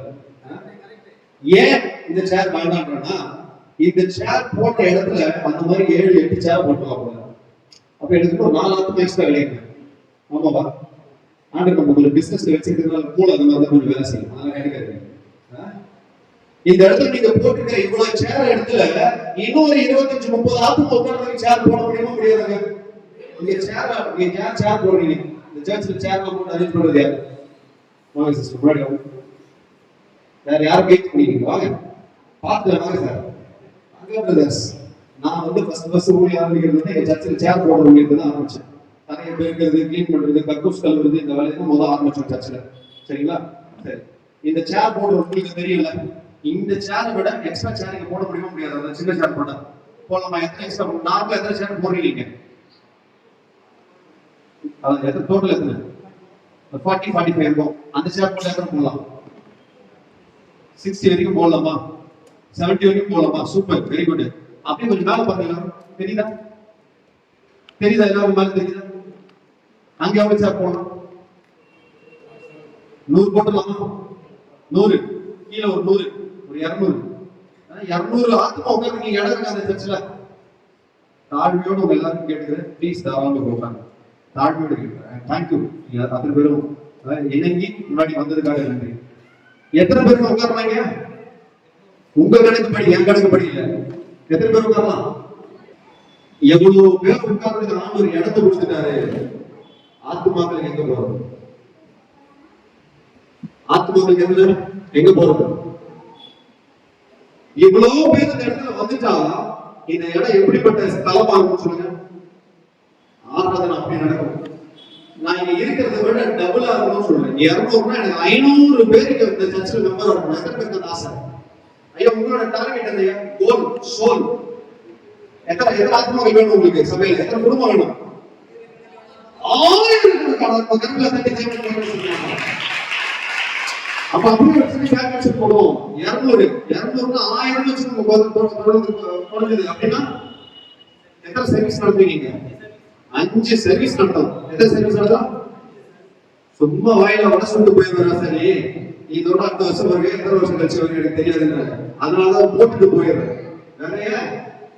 ஏன் இந்த சேர் வேண்டாம்னா, இந்த சேர் போட்ட இடத்துல அந்த மாதிரி 7-8 சேர் போட்டுக்கலாம் போல. அப்ப எனக்கு ஒரு 4 ஆத்மா எக்ஸ்ட்ரா கிடையாது. ஆமாவா? ஆண்டு நம்ம ஒரு பிசினஸ் வச்சுக்கிறதுனால கூட அந்த மாதிரி கொஞ்சம் வேலை செய்யும். அதெல்லாம் கிடைக்காது. இந்த இடத்துல நீங்க போட்டுக்கிற இவ்வளவு சேர் இடத்துல இன்னொரு 25-30 ஆத்மா உட்கார்றதுக்கு சேர் போட முடியுமா? முடியாதுங்க. நீங்க சேர் போடுறீங்க. இந்த சர்ச்சில் சேர் போட்டு அரேஞ்ச் பண்றது யாரு? வாங்க சிஸ்டர் முன்னாடி வாங்க. வேற யாரும் வெயிட் பண்ணிக்கிறீங்க? வாங்க பார்த்து வாங்க சார். அங்கே பிரதர்ஸ், நான் வந்து ஃபர்ஸ்ட் ஊழிய ஆரம்பிக்கிறது எங்க சர்ச்சில் சேர் போடுற ஊழியத்தை தான் ஆரம்பிச்சேன். நிறைய பேருக்கு கிளீன் பண்றது, கக்கூஸ் கழுவுறது, இந்த வேலையை தான் முதல் ஆரம்பிச்சோம் சர்ச்சில். சரிங்களா? சரி, இந்த சேர் போடுற உங்களுக்கு தெரியல. இந்த சேரை விட எக்ஸ்ட்ரா சேர் இங்க போட முடியுமா? முடியாது. அந்த சின்ன சேர் போட போடலாமா? எத்தனை எக்ஸ்ட்ரா நார்மலா எத்தனை சேர் போடுறீங்க? அது எத்தனை டோட்டல் எத்தனை? 40-45 இருக்கும். அந்த சேர் போட எத்தனை போடலாம்? 60 வரைக்கும் போடலாமா? 70 வரைக்கும் போடலாமா? Super, very good. அப்படியே கொஞ்சம் மேல பாத்தீங்களா? தெரியுதா? எல்லாரும் மேல தெரியுதா? அங்க எவ்வளவு சேர் போடலாம்? 100 போட்டலாமா? 100 கீழே ஒரு 100, ஒரு 200 ஆத்மா உட்காந்து நீங்க இடம் இருக்கு அந்த சர்ச்சில். தாழ்மையோடு உங்க எல்லாருக்கும் கேட்டுக்கிறேன், ப்ளீஸ் தாராளமாக போட்டாங்க. தாழ்மையோடு கேட்கிறேன். தேங்க்யூ. நீங்க அத்தனை பேரும் இணங்கி முன்னாடி வந்ததுக்காக நன்றி. எத்தனை பேருக்கு உட்காருவாங்க? உங்க கணக்கு படி, என் கணக்கு படி இல்ல. எத்தனை பேர் உட்காரலாம்? எவ்வளவு பேர் உட்கார்றதுக்கு நான் ஒரு இடத்தை கொடுத்துட்டாரு. ஆத்மாக்கள் எங்க போறது? ஆத்மாக்கள் எங்க போறது? இவ்வளவு பேர் இந்த இடத்துல வந்துட்டா இந்த இடம் எப்படிப்பட்ட ஸ்தலமா இருக்கும் சொல்லுங்க. ஆராதனை அப்படி நடக்கும். நான் இங்க இருக்கிறத விட டபுளா இருக்கணும்னு சொல்றேன். 200 எனக்கு 500 பேருக்கு இந்த சர்ச்சில் மெம்பர் ஆகணும். எத்தனை பேருக்கு அந்த ஆசை? ஐயா, உங்களோட டார்கெட் என்ன? கோல், சோல். எத்தனை ஆத்மாக்கள் வேணும் உங்களுக்கு சபையில? எத்தனை குடும்பம் வேணும்? 1000 அப்ப அப்படி ஒரு சின்ன கேல்குலேஷன் போடுவோம். 200 1000 வச்சு நம்ம குறைஞ்சது அப்படின்னா எத்தனை சர்வீஸ் நடத்துவீங்க? 5 சர்வீஸ் நடத்தும். எத்தனை சர்வீஸ் நடத்தும்? சும்மா வாயில வட சொல்லிட்டு போயிடுறா. சரி, இதோட அடுத்த வருஷம் வருங்க, எத்தனை வருஷம் கழிச்சு வருங்க எனக்கு தெரியாதுன்னு அதனாலதான் போட்டுட்டு போயிடுறேன். நிறைய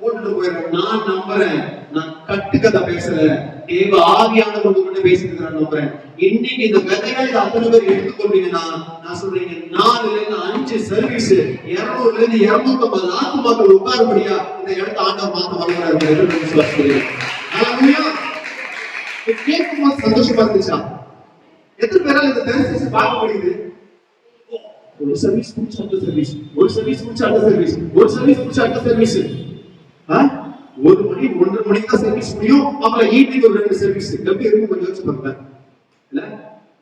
போட்டுட்டு போயிடுறேன். நான் நம்புறேன், நான் கட்டுக்கதை பேசுறேன், தேவ ஆவியானவர் உங்ககிட்ட பேசிட்டு நம்புறேன். இன்னைக்கு இந்த விதையா இதை அத்தனை பேர் எடுத்துக்கொண்டீங்கன்னா நான் சொல்றீங்க 4-5 சர்வீஸ் 200-250 ஆத்மாக்கள் உட்காருபடியா இந்த இடத்த ஆண்டவர் மாத்த வளர்கிறாரு. கேட்கும்போது சந்தோஷமா இருந்துச்சா? எத்தனை பேரால் இந்த தரிசனத்தை பார்க்க முடியுது? ஒரு சர்வீஸ் முடிச்சு அடுத்த சர்வீஸ், ஒரு சர்வீஸ் முடிச்சு அடுத்த சர்வீஸ், ஒரு சர்வீஸ் முடிச்சு அடுத்த சர்வீஸ். 1 மணி 1:30 மணிக்கு தான் சர்வீஸ் முடியும். அப்புறம் ஈவினிங் ஒரு 2 சர்வீஸ். எப்படி இருக்கும் கொஞ்சம் யோசிச்சு பாருங்க. இல்ல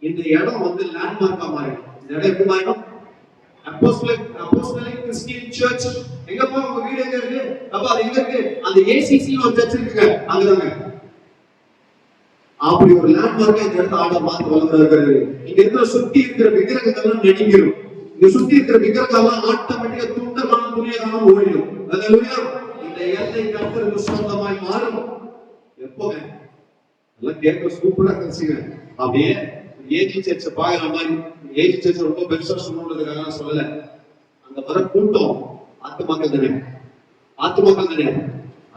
இந்த இடம் வந்து லேண்ட்மார்க்கா மாறிடும். இந்த இடம் எப்படி மாறிடும்? Apostolic Christian church. எங்க போ உங்க வீடு எங்க இருக்கு? அப்ப அது எங்க இருக்கு? அந்த ஏசிசி ஒரு சர்ச் இருக்குங்க, அங்கதாங்க. அப்படி ஒரு லேண்ட்மார்க்கா இந்த இடத்த ஆட மாத்த வல்லவரா இருக்காரு. இங்க இருக்கிற சுத்தி இருக்கிற விக்கிரகங்கள்லாம் நடுங்கிடும். இங்க சுத்தி இருக்கிற விக்கிரகங்கள்லாம் ஆட்டோமேட்டிக்கா துண்டமான துணியாக ஓடிடும். அல்லேலூயா. இந்த எல்லை கர்த்தருக்கு சொந்தமாய் மாறும். எப்போங்க? எல்லாம் கேட்க சூப்பரா இருந்துச்சுங்க. அப்படியே ஏஜி சர்ச்சை பாக்குற மாதிரி. ஏஜி சர்ச்சை ரொம்ப பெருசா சொல்லணுன்றதுக்காக சொல்லல. அங்க வர கூட்டம் ஆத்துமாக்கள் தானே, ஆத்துமாக்கள் தானே.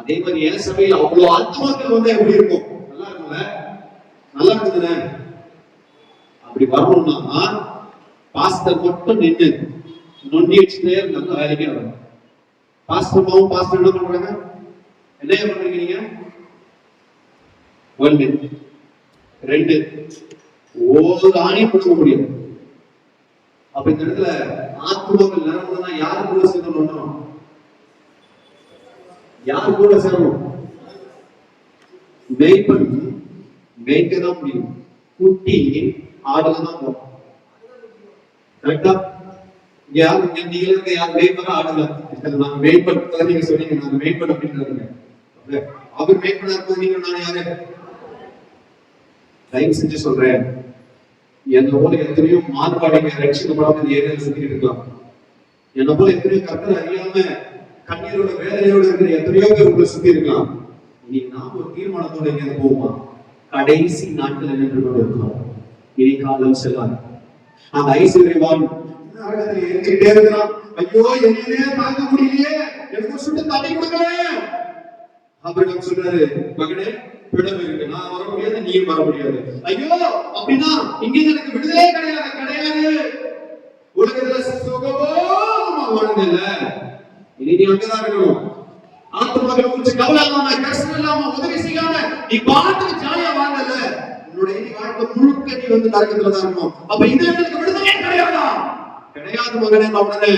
அதே மாதிரி என் சபையில் அவ்வளவு ஆத்துமாக்கள் வந்தா எப்படி இருக்கும்? நல்லா இருக்கும்ல, நல்லா இருக்குதுன்னு. அப்படி வரணும்னா பாஸ்டர் மட்டும் நின்று நொண்டி வச்சுட்டே நல்ல வேலைக்கே வரும். பாஸ்டர்மாவும் பாஸ்டர் என்ன பண்றாங்க? என்ன பண்றீங்க நீங்க? 1 2 ஒரு ஆணி பிடிக்க முடியும். அப்ப இந்த இடத்துல ஆத்மாக்கள் நிரம்புனா யாரு கூட சேர்ந்து யாரு கூட சேரணும்? மேய்ப்பன் மேய்க்கதான் முடியும். குட்டி ஆடலதான் போகும். கரெக்டா? யாரு நீங்க யார் மேய்ப்பனா ஆடல? நாங்க மேய்ப்பன் நீங்க சொன்னீங்க, நாங்க மேய்ப்பன் அப்படின்னு. அவர் மேய்ப்பனா இருக்கும், நீங்க நான் யாரு? தயவு செஞ்சு சொல்றேன், என்ன போல எத்தனையோ மார்பாடிங்க ரட்சிக்கப்படாம இந்த ஏரியாவில் சுத்திட்டு இருக்கலாம். என்ன போல எத்தனையோ கர்த்தரை அறியாம கண்ணீரோட வேதனையோட இருக்கிற எத்தனையோ பேர் உங்களை சுத்தி இருக்கலாம். இன்னைக்கு நாம ஒரு தீர்மானத்தோட இங்க போவோமா? கடைசி நாட்கள் நின்று கொண்டு இருக்கிறோம். இனி காலம் செல்லாது. அந்த ஐஸ்வர்யவான் நரகத்தில் எரிஞ்சுக்கிட்டே இருக்கிறான். ஐயோ என்னையே தாங்க முடியலையே, எனக்கு சுட்டு தண்ணி கொடுக்கல. அப்புறம் சொல்றாரு, மகனே விடுதலை இருக்கு, நான் வர முடியாது, நீயும் வர முடியாது. ஐயோ அப்படின்னா இங்க எனக்கு விடுதலை கிடையாது, கிடையாது. உலகத்துல சுகபோகமா வாழ்ந்தல, இனி நீ அங்கதான் இருக்கணும். ஆத்மாக்களை குறிச்சு கவலை இல்லாம, கஷ்டம் இல்லாம, உதவி செய்யாம நீ பாட்டுக்கு ஜாலியா வாழ்ந்தல, உன்னுடைய இனி வாழ்க்கை முழுக்க நீ வந்து நரகத்துலதான் இருக்கணும். அப்ப இதுல எனக்கு விடுதலை கிடையாதா? கிடையாது மகனே. உடனே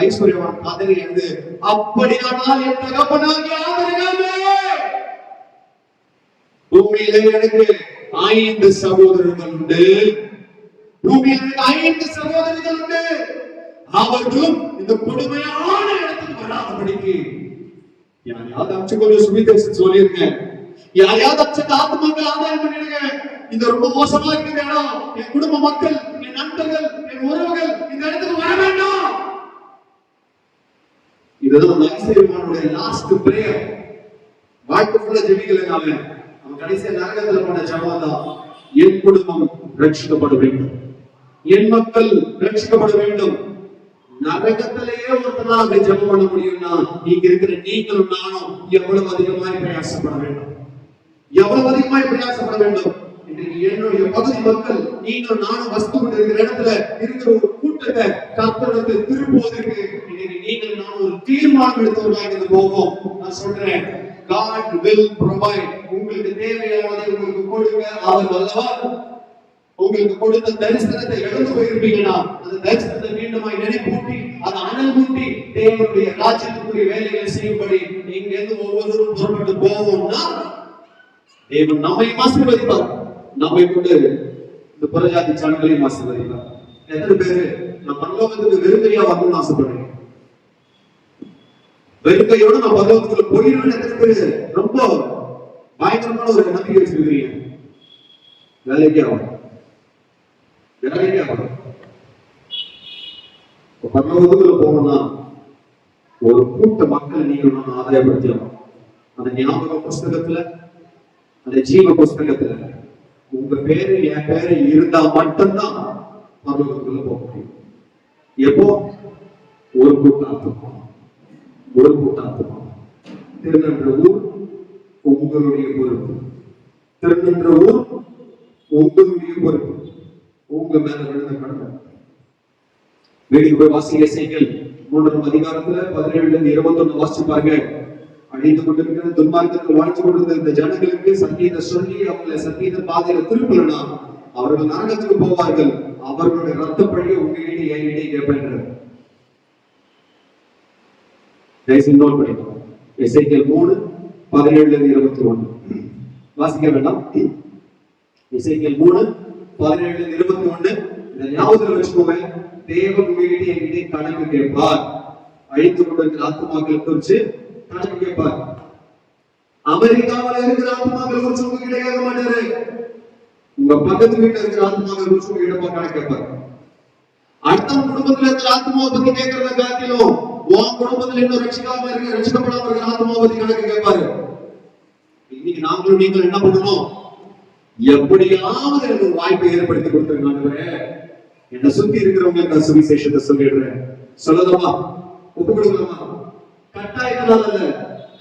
ஐஸ்வர்யவான் காதலி எழுந்து, அப்படியானால் என் தகப்பனாகிய ஆபிரகாமே, பூமியிலே எனக்கு 5 சகோதரர்கள் உண்டு. பூமியில் 5 சகோதரர்கள் உண்டு. அவர்களும் இந்த கொடுமையான இடத்துக்கு வராதபடிக்கு யாரையாவது அச்சு கொஞ்சம் சுவிதேசம் சொல்லிருங்க. யாரையாவது அச்சு ஆத்மாக்கள் ஆதாயம் பண்ணிடுங்க. இந்த ரொம்ப மோசமா இருக்கிற இடம், என் குடும்ப மக்கள், என் நண்பர்கள், என் உறவுகள் இந்த இடத்துக்கு வர வேண்டாம். இதுதான் ஐஸ்வர்யவானுடைய லாஸ்ட் பிரேயர். வாழ்க்கை ஃபுல்லா ஜெபிக்கலங்க அவன். கடைசியா நரகத்துல பண்ண ஜெபம் தான், என் குடும்பம் ரட்சிக்கப்பட வேண்டும், என் மக்கள் ரட்சிக்கப்பட வேண்டும். நரகத்திலேயே ஒருத்தனா அப்படி ஜெபம் பண்ண முடியும்னா, நீங்க இருக்கிற நீங்களும் நானும் எவ்வளவு அதிகமாய் பிரயாசப்பட வேண்டும், எவ்வளவு அதிகமாய் பிரயாசப்பட வேண்டும். என்னுடைய பகுதி மக்கள் நீங்களும் நானும் வஸ்து கொண்டு இருக்கிற இடத்துல இருக்கிற ஒரு கூட்டத்தை கர்த்தருக்கு திருப்புவதற்கு நீங்கள் நானும் ஒரு தீர்மானம் எடுத்தவர்களாக போவோம். நான் சொல்றேன், God will provide. உங்களுக்கு தேவையானதை உங்களுக்கு கொடுக்க அவர் வல்லவர். உங்களுக்கு கொடுத்த தரிசனத்தை இழந்து போயிருப்பீங்கன்னா, அந்த தரிசனத்தை மீண்டுமாய் நினைப்பூட்டி, அதை அனல் மூட்டி தேவனுடைய ராஜ்யத்துக்குரிய வேலைகளை செய்யும்படி நீங்க இருந்து ஒவ்வொருவரும் புறப்பட்டு போவோம்னா, தேவன் நம்மை ஆசீர்வதிப்பார். நம்மை கொண்டு இந்த புறஜாதி ஜனங்களையும் ஆசீர்வதிப்பார். எத்தனை பேரு நான் பரலோகத்துக்கு வெறுங்கையா வரணும்னு ஆசைப்படுறேன்? வெறுங்கையோட நான் பரலோகத்துக்குள்ள போயிடுவேன். எத்தனை பேரு ரொம்ப பயங்கரமான ஒரு நம்பிக்கை வச்சிருக்கிறீங்க? வேலைக்கே ஆகும், வேலைக்கே ஆகும். பரலோகத்துக்குள்ள போகணும்னா ஒரு கூட்ட மக்கள் நீங்க நான் ஆதாயப்படுத்தலாம். அந்த ஞாபக புஸ்தகத்துல, அந்த ஜீவ புஸ்தகத்துல உங்க பேரு என் பேரு இருந்தா மட்டும்தான் பரலோகத்துக்குள்ள போக முடியும். எப்போ? ஒரு கூட்டாத்துமா, ஒரு கூட்டாத்துமா. திருநன்ற ஊர் உங்களுடைய பொறுப்பு, திருநன்ற ஊர் உங்களுடைய பொறுப்பு, உங்க மேல விழுந்த கடமை. வீட்டுக்கு போய் வாசிக்க எசேக்கியேல் 3ஆம் அதிகாரத்துல 17-21 வாசிச்சு பாருங்க. அழிந்து கொண்டிருக்கிற துன்மார்க்கத்தில் வாழ்ந்து கொண்டிருந்த இந்த ஜனங்களுக்கு சங்கீத சொல்லி அவங்களை சங்கீத பாதையில திருப்பலனா அவர்கள் நரகத்துக்கு போவார்கள். அவர்களுடைய ரத்த பழியை உங்க இடி என் இடி கேட்பேன். நோட் பண்ணிக்கணும். எசேக்கியேல் 3:17-21 வாசிக்க வேண்டாம். எசேக்கியேல் 3 17-21 இதை ஞாபகத்தில் வச்சுக்கோங்க. தேவன் உங்ககிட்ட என்கிட்ட கணக்கு கேட்பார். அழித்து கொண்டிருக்கிற ஆத்மாக்கள் குறிச்சு கணக்கு கேட்பார். அமெரிக்காவில் இருக்கிற ஆத்மாக்கள் குறிச்சு உங்ககிட்ட கேட்க மாட்டாரு. உங்க பக்கத்து வீட்டுல இருக்கிற ஆத்மாக்கள் குறிச்சு உங்ககிட்ட கணக்கு கேட்பார். அடுத்த குடும்பத்துல இருக்கிற ஆத்மாவை பத்தி கேட்கறத காட்டிலும் உன் குடும்பத்துல இன்னும் ரட்சிக்கப்படாம இருக்கிற ஆத்மாவை பத்தி கணக்கு கேட்பாரு. இன்னைக்கு நாங்களும் நீங்கள் என்ன பண்ணணும்? எப்படியாவது எனக்கு ஒரு வாய்ப்பை ஏற்படுத்தி கொடுத்துருக்காங்க. என்னை சுத்தி இருக்கிறவங்களுக்கு நான் சுவிசேஷத்தை சொல்லிடுறேன். சொல்லலாமா? ஒப்பு கொடுக்கலாமா? கட்டாயத்தினால இல்ல,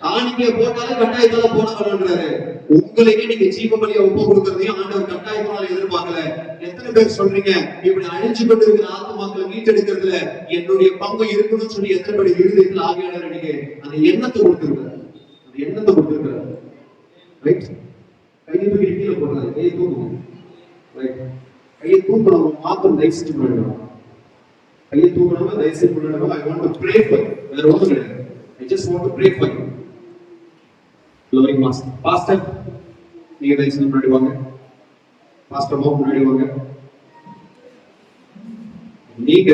காணிக்கைய போட்டாலும் கட்டாயத்தால போட வரன்றாரு. உங்களையே நீங்க ஜீவபலியா ஒப்பு கொடுக்கறதையும் ஆண்டவர் கட்டாயத்தினால எதிர்பார்க்கல. எத்தனை பேர் சொல்றீங்க இப்படி அழிஞ்சு கொண்டு இருக்கிற ஆத்மாக்களை மீட்டெடுக்கிறதுல என்னுடைய பங்கு இருக்கணும்னு சொல்லி எத்தனை பேர் இருதயத்தில் ஆவியாளர் நீங்க அந்த எண்ணத்தை கொடுத்திருக்கிறார். அந்த எண்ணத்தை கொடுத்திருக்கிறார். ரைட்? கையை தூக்கி கீழே போடுறாரு. கையை தூக்கணும். ரைட்? கையை தூக்கணும். மாத்திரம் தயவு செஞ்சு பண்ணிடணும். கையை தூக்கணும். தயவு செஞ்சு பண்ணிடணும். I want to pray for you. வேற ஒன்றும் கிடையாது. I just want to pray for you. Glory Master. Pastor, நீங்க தயவு செஞ்சு முன்னாடி வாங்க. பாஸ்டர் மோ முன்னாடி வாங்க. நீங்க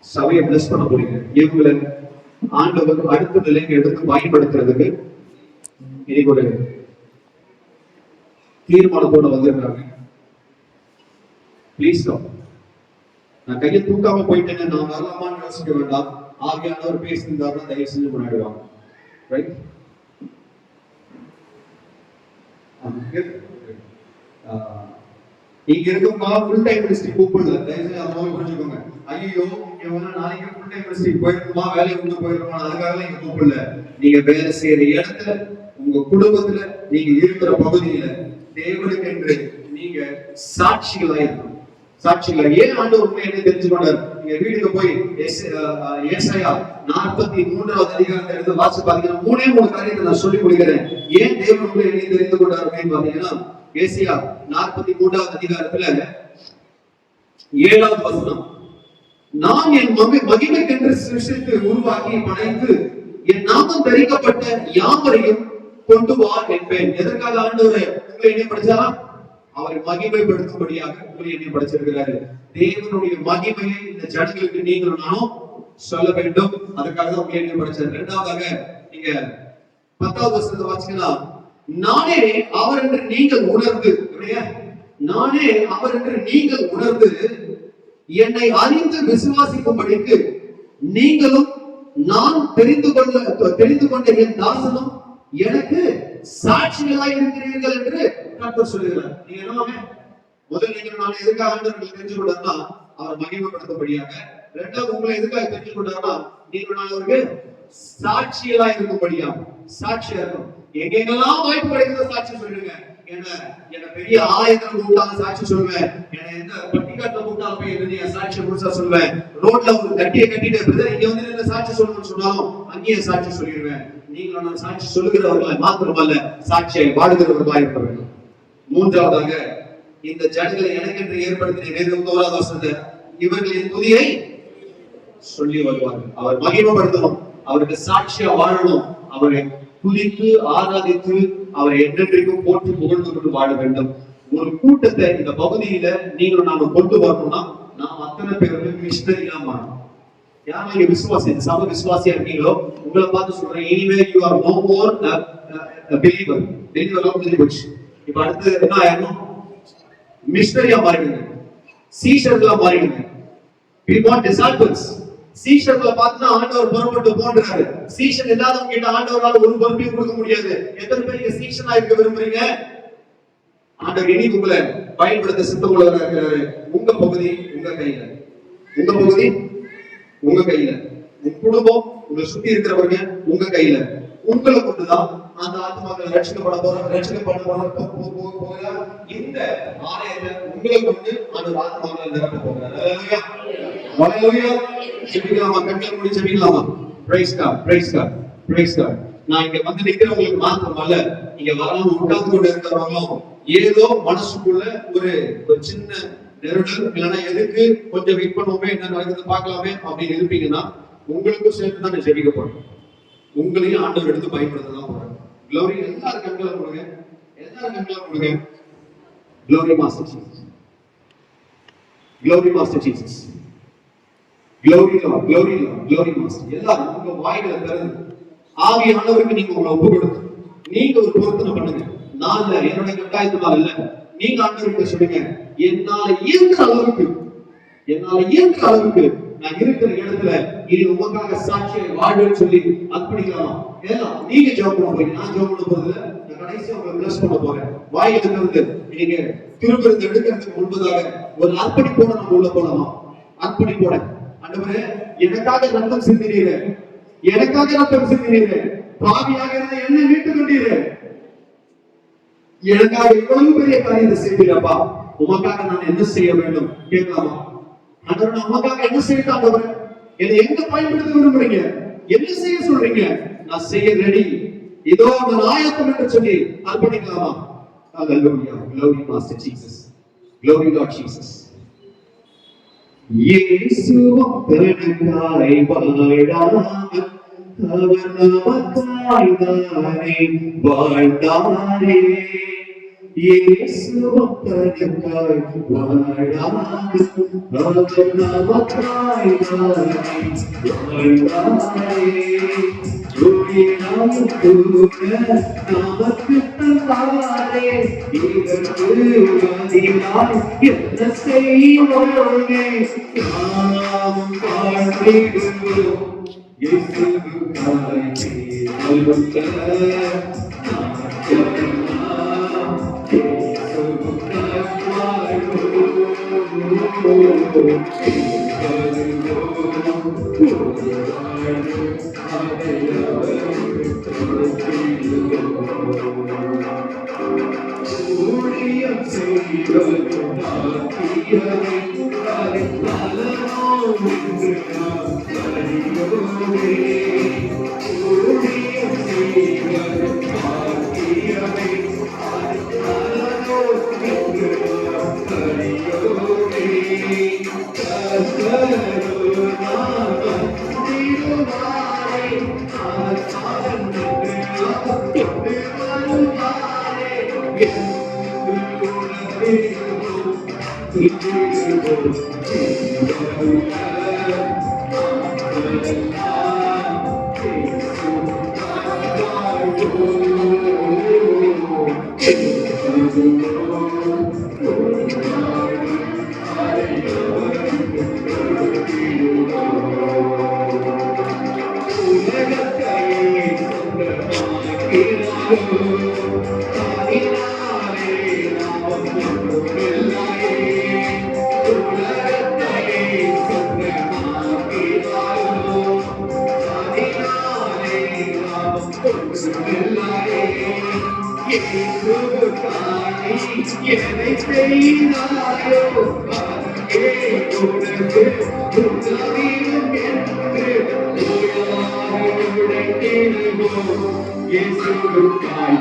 சபையை பிளஸ் பண்ண போறீங்க. இவங்களை ஆண்டவர் அடுத்த நிலைக்கு எடுத்து பயன்படுத்துறதுக்கு இன்னைக்கு ஒரு தீர்மானத்தோட வந்திருக்காங்க. ப்ளீஸ் நான் கையை தூக்காம போயிட்டேன்னு நான் வரலாமான்னு யோசிக்க வேண்டாம். ஆகியானவர் பேசியிருந்தாருன்னா தயவு செஞ்சு முன்னாடிவாங்க. ரைட்? இங்க இருக்கவங்க ஃபுல் டைம் மினிஸ்ட்ரி கூப்பிடல. தயவு செஞ்சு அதை புரிஞ்சுக்கோங்க. ஐயோ இவங்க நாளைக்கு ஃபுல் டைம் மினிஸ்ட்ரி போயிருக்குமா, வேலையை விட்டு போயிருக்குமா, அதுக்காக இங்க கூப்பிடல. நீங்க வேலை செய்யற இடத்துல, உங்க குடும்பத்துல, நீங்க இருக்கிற பகுதியில தேவனுக்கு என்று நீங்க சாட்சிகளா இருக்கணும். சாட்சிகளா ஏன் ஆண்டவர் உண்மை என்ன தெரிஞ்சுக்கொண்டார்? நீங்க வீட்டுக்கு போய் ஏசாயா 43வது அதிகாரத்தை எடுத்து வாசி பாத்தீங்கன்னா 3 காரியத்தை நான் சொல்லி முடிக்கிறேன். ஏன் தேவன் உண்மை என்ன தெரிந்து கொண்டார் அப்படின்னு பாத்தீங்கன்னா, ஏசாயா 43வது அதிகாரத்துல 7வது வசனம், நான் என் மகிமைக்கென்று சிருஷ்டித்து உருவாக்கி படைத்து என் நாமம் தரிக்கப்பட்ட யாவரையும் கொண்டு வா என்பேன். எதற்காக ஆண்டவர் உங்களை என்ன படிச்சாரா? அவரை மகிமைப்படுத்தும்படியாக உங்களை என்ன படிச்சிருக்கிறாரு. தேவனுடைய மகிமையை இந்த ஜனங்களுக்கு நீங்களும் நானும் சொல்ல வேண்டும். அதுக்காக தான் உங்களை என்ன படிச்சாரு. இரண்டாவதாக நீங்க 10வது வசனத்தை வாசிங்கன்னா, நானே அவர் என்று நீங்கள் உணர்ந்து, நானே அவர் என்று நீங்கள் உணர்ந்து என்னை அறிந்து விசுவாசிக்கும்படிக்கு நீங்களும் நான் தெரிந்து கொண்ட என் தாசனும் எனக்கு சாட்சிகளாய் இருக்கிறீர்கள் என்று கர்த்தர் சொல்லுகிறார். நீங்க என்ன முதல் நீங்கள் நான் எதுக்காக ஆண்டவர்களை தெரிஞ்சு கொண்டார்னா அவர் மகிமைப்படுத்தபடியாக. இரண்டாவது உங்களை எதுக்காக தெரிஞ்சு கொண்டார்னா நீங்கள் நான் அவருக்கு சாட்சிகளா இருக்கும்படியா. சாட்சியா இருக்கும். எங்கெங்கெல்லாம் வாய்ப்பு கிடைக்கிறத சாட்சி சொல்லுங்க. என்ன பெரிய ஆலயத்துல கூப்பிட்டாலும் சாட்சி சொல்லுவேன். என்ன எந்த பட்டிக்காட்டுல கூப்பிட்டாலும் போய் என்ன சாட்சியை முழுசா சொல்லுவேன். ரோட்ல ஒரு கட்டியை கட்டிட்டு பிரதர் இங்க வந்து என்ன சாட்சி சொல்லணும்னு சொன்னாலும் அங்கேயே சாட்சி சொல்லிடுவேன். நீங்கள் நான் சாட்சி சொல்லுகிறவர்களை மாத்திரமல்ல, சாட்சியை வாடுகிறவர்களா இருக்க வேண்டும். மூன்றாவதாக இந்த ஜனங்களை எனக்கென்று ஏற்படுத்தின 21வது வசனத்தை, இவர்களின் துதியை சொல்லி வருவார்கள். அவர் மகிமைப்படுத்தணும், அவருக்கு சாட்சியா வாழணும், அவரை துதித்து ஆராதித்து அவரை என்றென்றைக்கும் போற்றி புகழ்ந்து கொண்டு வாழ வேண்டும். ஒரு கூட்டத்தை இந்த பகுதியில நீங்களும் நாங்க கொண்டு வரணும்னா நாம் அத்தனை பேருக்கு மிஷனரியா மாறணும். யார் நீங்க விசுவாசி, சம விசுவாசியா இருக்கீங்களோ உங்களை பார்த்து சொல்றேன், இனிமே you are no more believer. Believer முடிஞ்சு போச்சு. இப்ப அடுத்து என்ன ஆயிரணும்? மிஷனரியா மாறிடுங்க, சீஷர்களா மாறிடுங்க. we want disciples. சீஷர்களை பார்த்து ஆண்டவர் புறப்பட்டு போன்றாரு. சீஷன் இல்லாதவங்க கிட்ட ஆண்டவரால் ஒரு பொறுப்பையும் கொடுக்க முடியாது. எத்தனை பேர் நீங்க சீஷனா இருக்க விரும்புறீங்க? ஆண்டவர் இனி உங்களை பயன்படுத்த சித்தமுள்ளவராக இருக்கிறாரு. உங்க பகுதி உங்க கையில, உங்க பகுதி உங்க கையில, உங்க குடும்பம் உங்களை சுத்தி இருக்கிறவங்க உங்க கையில. உங்களை கொண்டுதான் அந்த ஆத்மாக்கள் ரட்சிக்கப்பட போகிற இந்த ஆலயத்தை உங்களை கொண்டு அந்த ஆத்மாக்களை நிரப்ப போகிறார். ஹல்லேலூயா. ஜெபிக்கலாமா? கண்களை மூடி ஜெபிக்கலாமா? Praise God, praise God, praise God. நான் இங்க வந்து நிக்கிறவங்களுக்கு மாத்திரம் அல்ல, இங்க வராம உட்கார்ந்து கொண்டு இருக்கிறவங்களும் ஏதோ மனசுக்குள்ள ஒரு சின்ன நெருடல், இல்லைன்னா எதுக்கு கொஞ்சம் வெயிட் பண்ணுவோமே, என்ன நடக்குது பார்க்கலாமே அப்படின்னு இருப்பீங்கன்னா உங்களுக்கும் சேர்த்து தான் ஜெபிக்கப்படும். உங்களையும் ஆண்டவர் எடுத்து பயன்படுத்ததான் போறாங்க. க்ளோரி. எல்லாரும் கண்களை கொடுங்க, எல்லாரும் கண்களை கொடுங்க. Glory Master Jesus. Glory Master Jesus. Glory Lord, glory Lord, glory Master. எல்லாரும் உங்க வாய்களை திறந்து ஆவியானவருக்கு நீங்க உங்களை ஒப்பு கொடுத்து நீங்க ஒரு பொருத்தனை பண்ணுங்க. நான் இல்ல, என்னுடைய கட்டாயத்தினால இல்ல, நீங்க ஆண்டவர்கிட்ட சொல்லுங்க, என்னால இயன்ற அளவுக்கு நான் இருக்கிற இடத்துல இனி உங்களுக்காக சாட்சியை வாழ்வேன்னு சொல்லி அர்ப்பணிக்கலாமா? ஏன்னா நீங்க ஜெபம் பண்ண போறீங்க, நான் ஜெபம் பண்ண போறது, நான் கடைசியா உங்களை பிளஸ் பண்ண போறேன். வாயில இருந்து நீங்க திருவிருந்து எடுக்கிறதுக்கு முன்பதாக ஒரு அர்ப்பணிப்போட நம்ம உள்ள போலாமா? அர்ப்பணிப்போட, ஆண்டவரே எனக்காக ரத்தம் சிந்தினீரே, பாவியாக இருந்த என்னை மீட்டு கொண்டீரே, எனக்காக இவ்வளவு பெரிய காரியத்தை செய்வீரப்பா, உமக்காக நான் என்ன செய்ய வேண்டும் கேட்கலாமா? ஆண்டவரே உமக்காக என்ன செய்ய ஆண்டவரே, என்னை எங்க பயன்படுத்த விரும்புறீங்க, என்ன செய்ய சொல்றீங்க, நான் செய்ய ரெடி, இதோ நான் ஆயத்தம் என்று சொல்லி அர்ப்பணிக்கலாமா? Hallelujah. Glory Master Jesus. Glory Lord Jesus. இயேசுவும் தனக்காய் வாழாமல் அவர் நமக்காய் தானே வாழ்ந்தாரே. இயேசுவும் தனக்காய் வாழாமல் அவர் நமக்காய் தானே வாழ்ந்தாரே. உயிராம் கூட நமக்கு தந்தாரே, இதற்கு பதிலாய் என்ன செய்வோமே? நாம் வாழ்ந்திடுவோம் இயேசுவுக்காய் வாழ்ந்த நாட்களெல்லாம் இயேசுவுக்காய் வாழ்வோம். ஊழியம் செய்வதும் பாக்கியமே, பலனோ என்று நாம் அறியோமே. ஊழியம் செய்வதும் பாக்கியமே, பலனோ என்று நாம் அறியோமே. கர்த்தரோ நாமம் திருவாரே, ஆசான் என்று கொண்டு வருவாரே. என்னை செய்தாயோ அதே உனக்கு உதவியும் என்று உடைத்திடுவோம். இயேசுவுக்காய்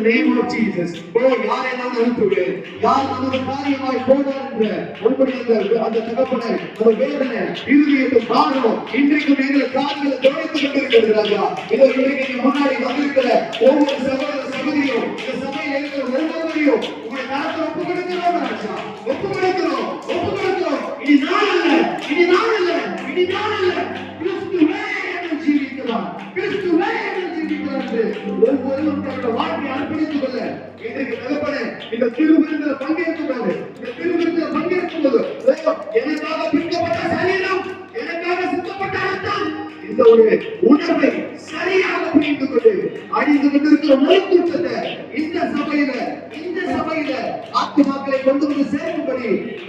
name of Jesus. யாரை நான் அனுப்புவேன், யார் நமது காரியமாய் போனார் என்ற உங்களுடைய அந்த தகப்பனை அந்த வேதனை இருதயத்தை பாரம் இன்றைக்கும் எங்கள் காரியங்களை கவனித்துக் கொண்டிருக்கிறது ராஜா. இதோ இன்றைக்கு முன்னாடி வந்திருக்கிற ஒவ்வொரு சகோதர சகோதரியும் இந்த சபையில் இருக்கிற ஒவ்வொருவரையும் உங்களுடைய கரத்தை ஒப்பு கொடுக்கிறோம் ராஜா. ஒப்பு கொடுக்கிறோம். இனி நான் அல்ல, இனி நான் அல்ல, இனி நான் அல்ல, கிறிஸ்துவே என்னை ஜீவிக்கிறார், கிறிஸ்துவே என்னை ஜீவிக்கிறார் என்று ஒவ்வொருவரும் தன்னுடைய வாழ்க்கையை அர்ப்பணித்துக் கொள்ள இன்றைக்கு தகப்பனே இந்த திருவிருந்தில் பங்கேற்கும்போது எனக்காக பிரிக்கப்பட்ட சரீரம், எனக்காக சித்தப்பட்ட ரத்தம், இந்த ஒரு உணர்வை சரியாக புரிந்து கொண்டு அழிந்து கொண்டிருக்கிற மொழிக்கூட்டத்தை இந்த சபையில ஆத்துமாக்களை கொண்டு வந்து சேர்க்கும்படி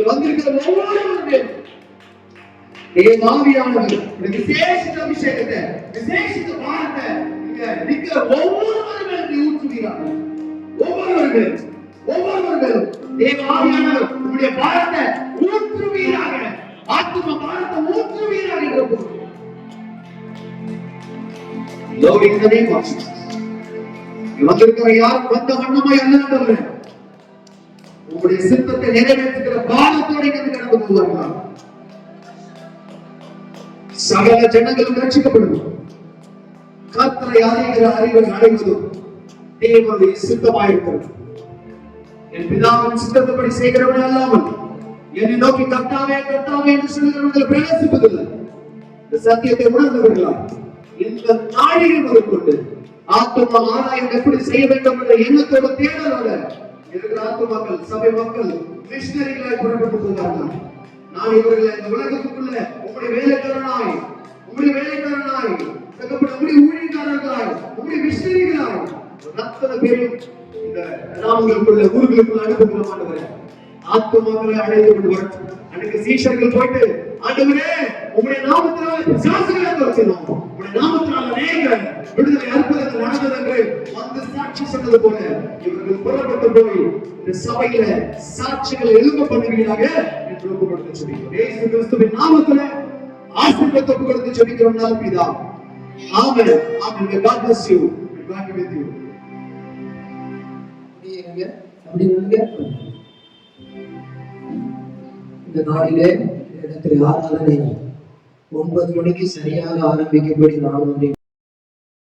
வந்திருக்கிற ஒவ்வொருவருடைய ஆவியானவர் இந்த விசேஷித்த அபிஷேகத்தை, விசேஷித்த பாரத்தை இங்க நிற்கிற ஒவ்வொருவர்கள் ஊற்றுகிறார். ஒவ்வொருவர்கள் தேவாவியானவர் உங்களுடைய பாரத்தை ஊற்றுவீராக, ஆத்தும பாரத்தை ஊற்றுவீராக என்ற பொருள். Lord, in the name of Jesus. வந்திருக்கிற யாரும் வந்த வண்ணமாய் அல்ல, உங்களுடைய சித்தத்தை நிறைவேற்றுகிற பாரத்தோடு இங்கு கடந்து போவார்கள். சகல ஜனங்களும் ரட்சிக்கப்படுவோம். கர்த்தரை அறிகிற அறிவை அடைவதும் தேவனுடைய சித்தமாயிருக்கிறது. என் பிதாவின் சித்தத்தைப்படி செய்கிறவன் அல்லாமல் என்னை நோக்கி கர்த்தாவே கர்த்தாவே என்று சொல்லுகிறவர்கள் பிரவேசிப்பதில்லை. இந்த சத்தியத்தை உணர்ந்தவர்களா இந்த நாளில் முதற்கொண்டு ஆத்தும ஆதாயம் எப்படி செய்ய வேண்டும் என்ற எண்ணத்தோடு தேடலோட இருக்கிற ஆத்துமாக்கள், சபை மக்கள் மிஷனரிகளாய் புறப்பட்டு போகிறார்கள். நான் இவர்களை இந்த உலகத்துக்குள்ள உங்களுடைய வேலைக்காரனாய் உங்களுடைய ஊழியக்காரர்களாய் உங்களுடைய மிஷனரிகளாய் அத்தனை பேரும் இந்த கிராமங்களுக்குள்ள ஊர்களுக்குள்ள அனுப்புகிற ஆண்டவரே, ஆத்துமாக்களை அழைத்து கொண்டு வரட்டும். அன்னைக்கு சீஷர்கள் போயிட்டு ஆண்டவரே உங்களுடைய நாமத்தினால பிசாசுகளை துரத்தினோம், உங்களுடைய நாமத்தினால அநேக விடுதலை அற்புதங்கள் நடந்தது என்று வந்து சாட்சி சொன்னது போல இவர்கள் புறப்பட்டு போய் இந்த சபையில சாட்சிகளை எழும்ப பண்ணுவீராக என்று ஒப்பு கொடுத்து சொல்லிக்கிறோம். இயேசு கிறிஸ்துவின் நாமத்திலே ஆசீர்வாதத்தை ஒப்பு கொடுத்து சொல்லிக்கிறோம் நல்ல பிதா. ஆமென். ஆமென். God bless you. God be with you.
இந்த நாளிலே இடத்தில் ஆராதனை 9 மணிக்கு சரியாக ஆரம்பிக்கும்படி நான்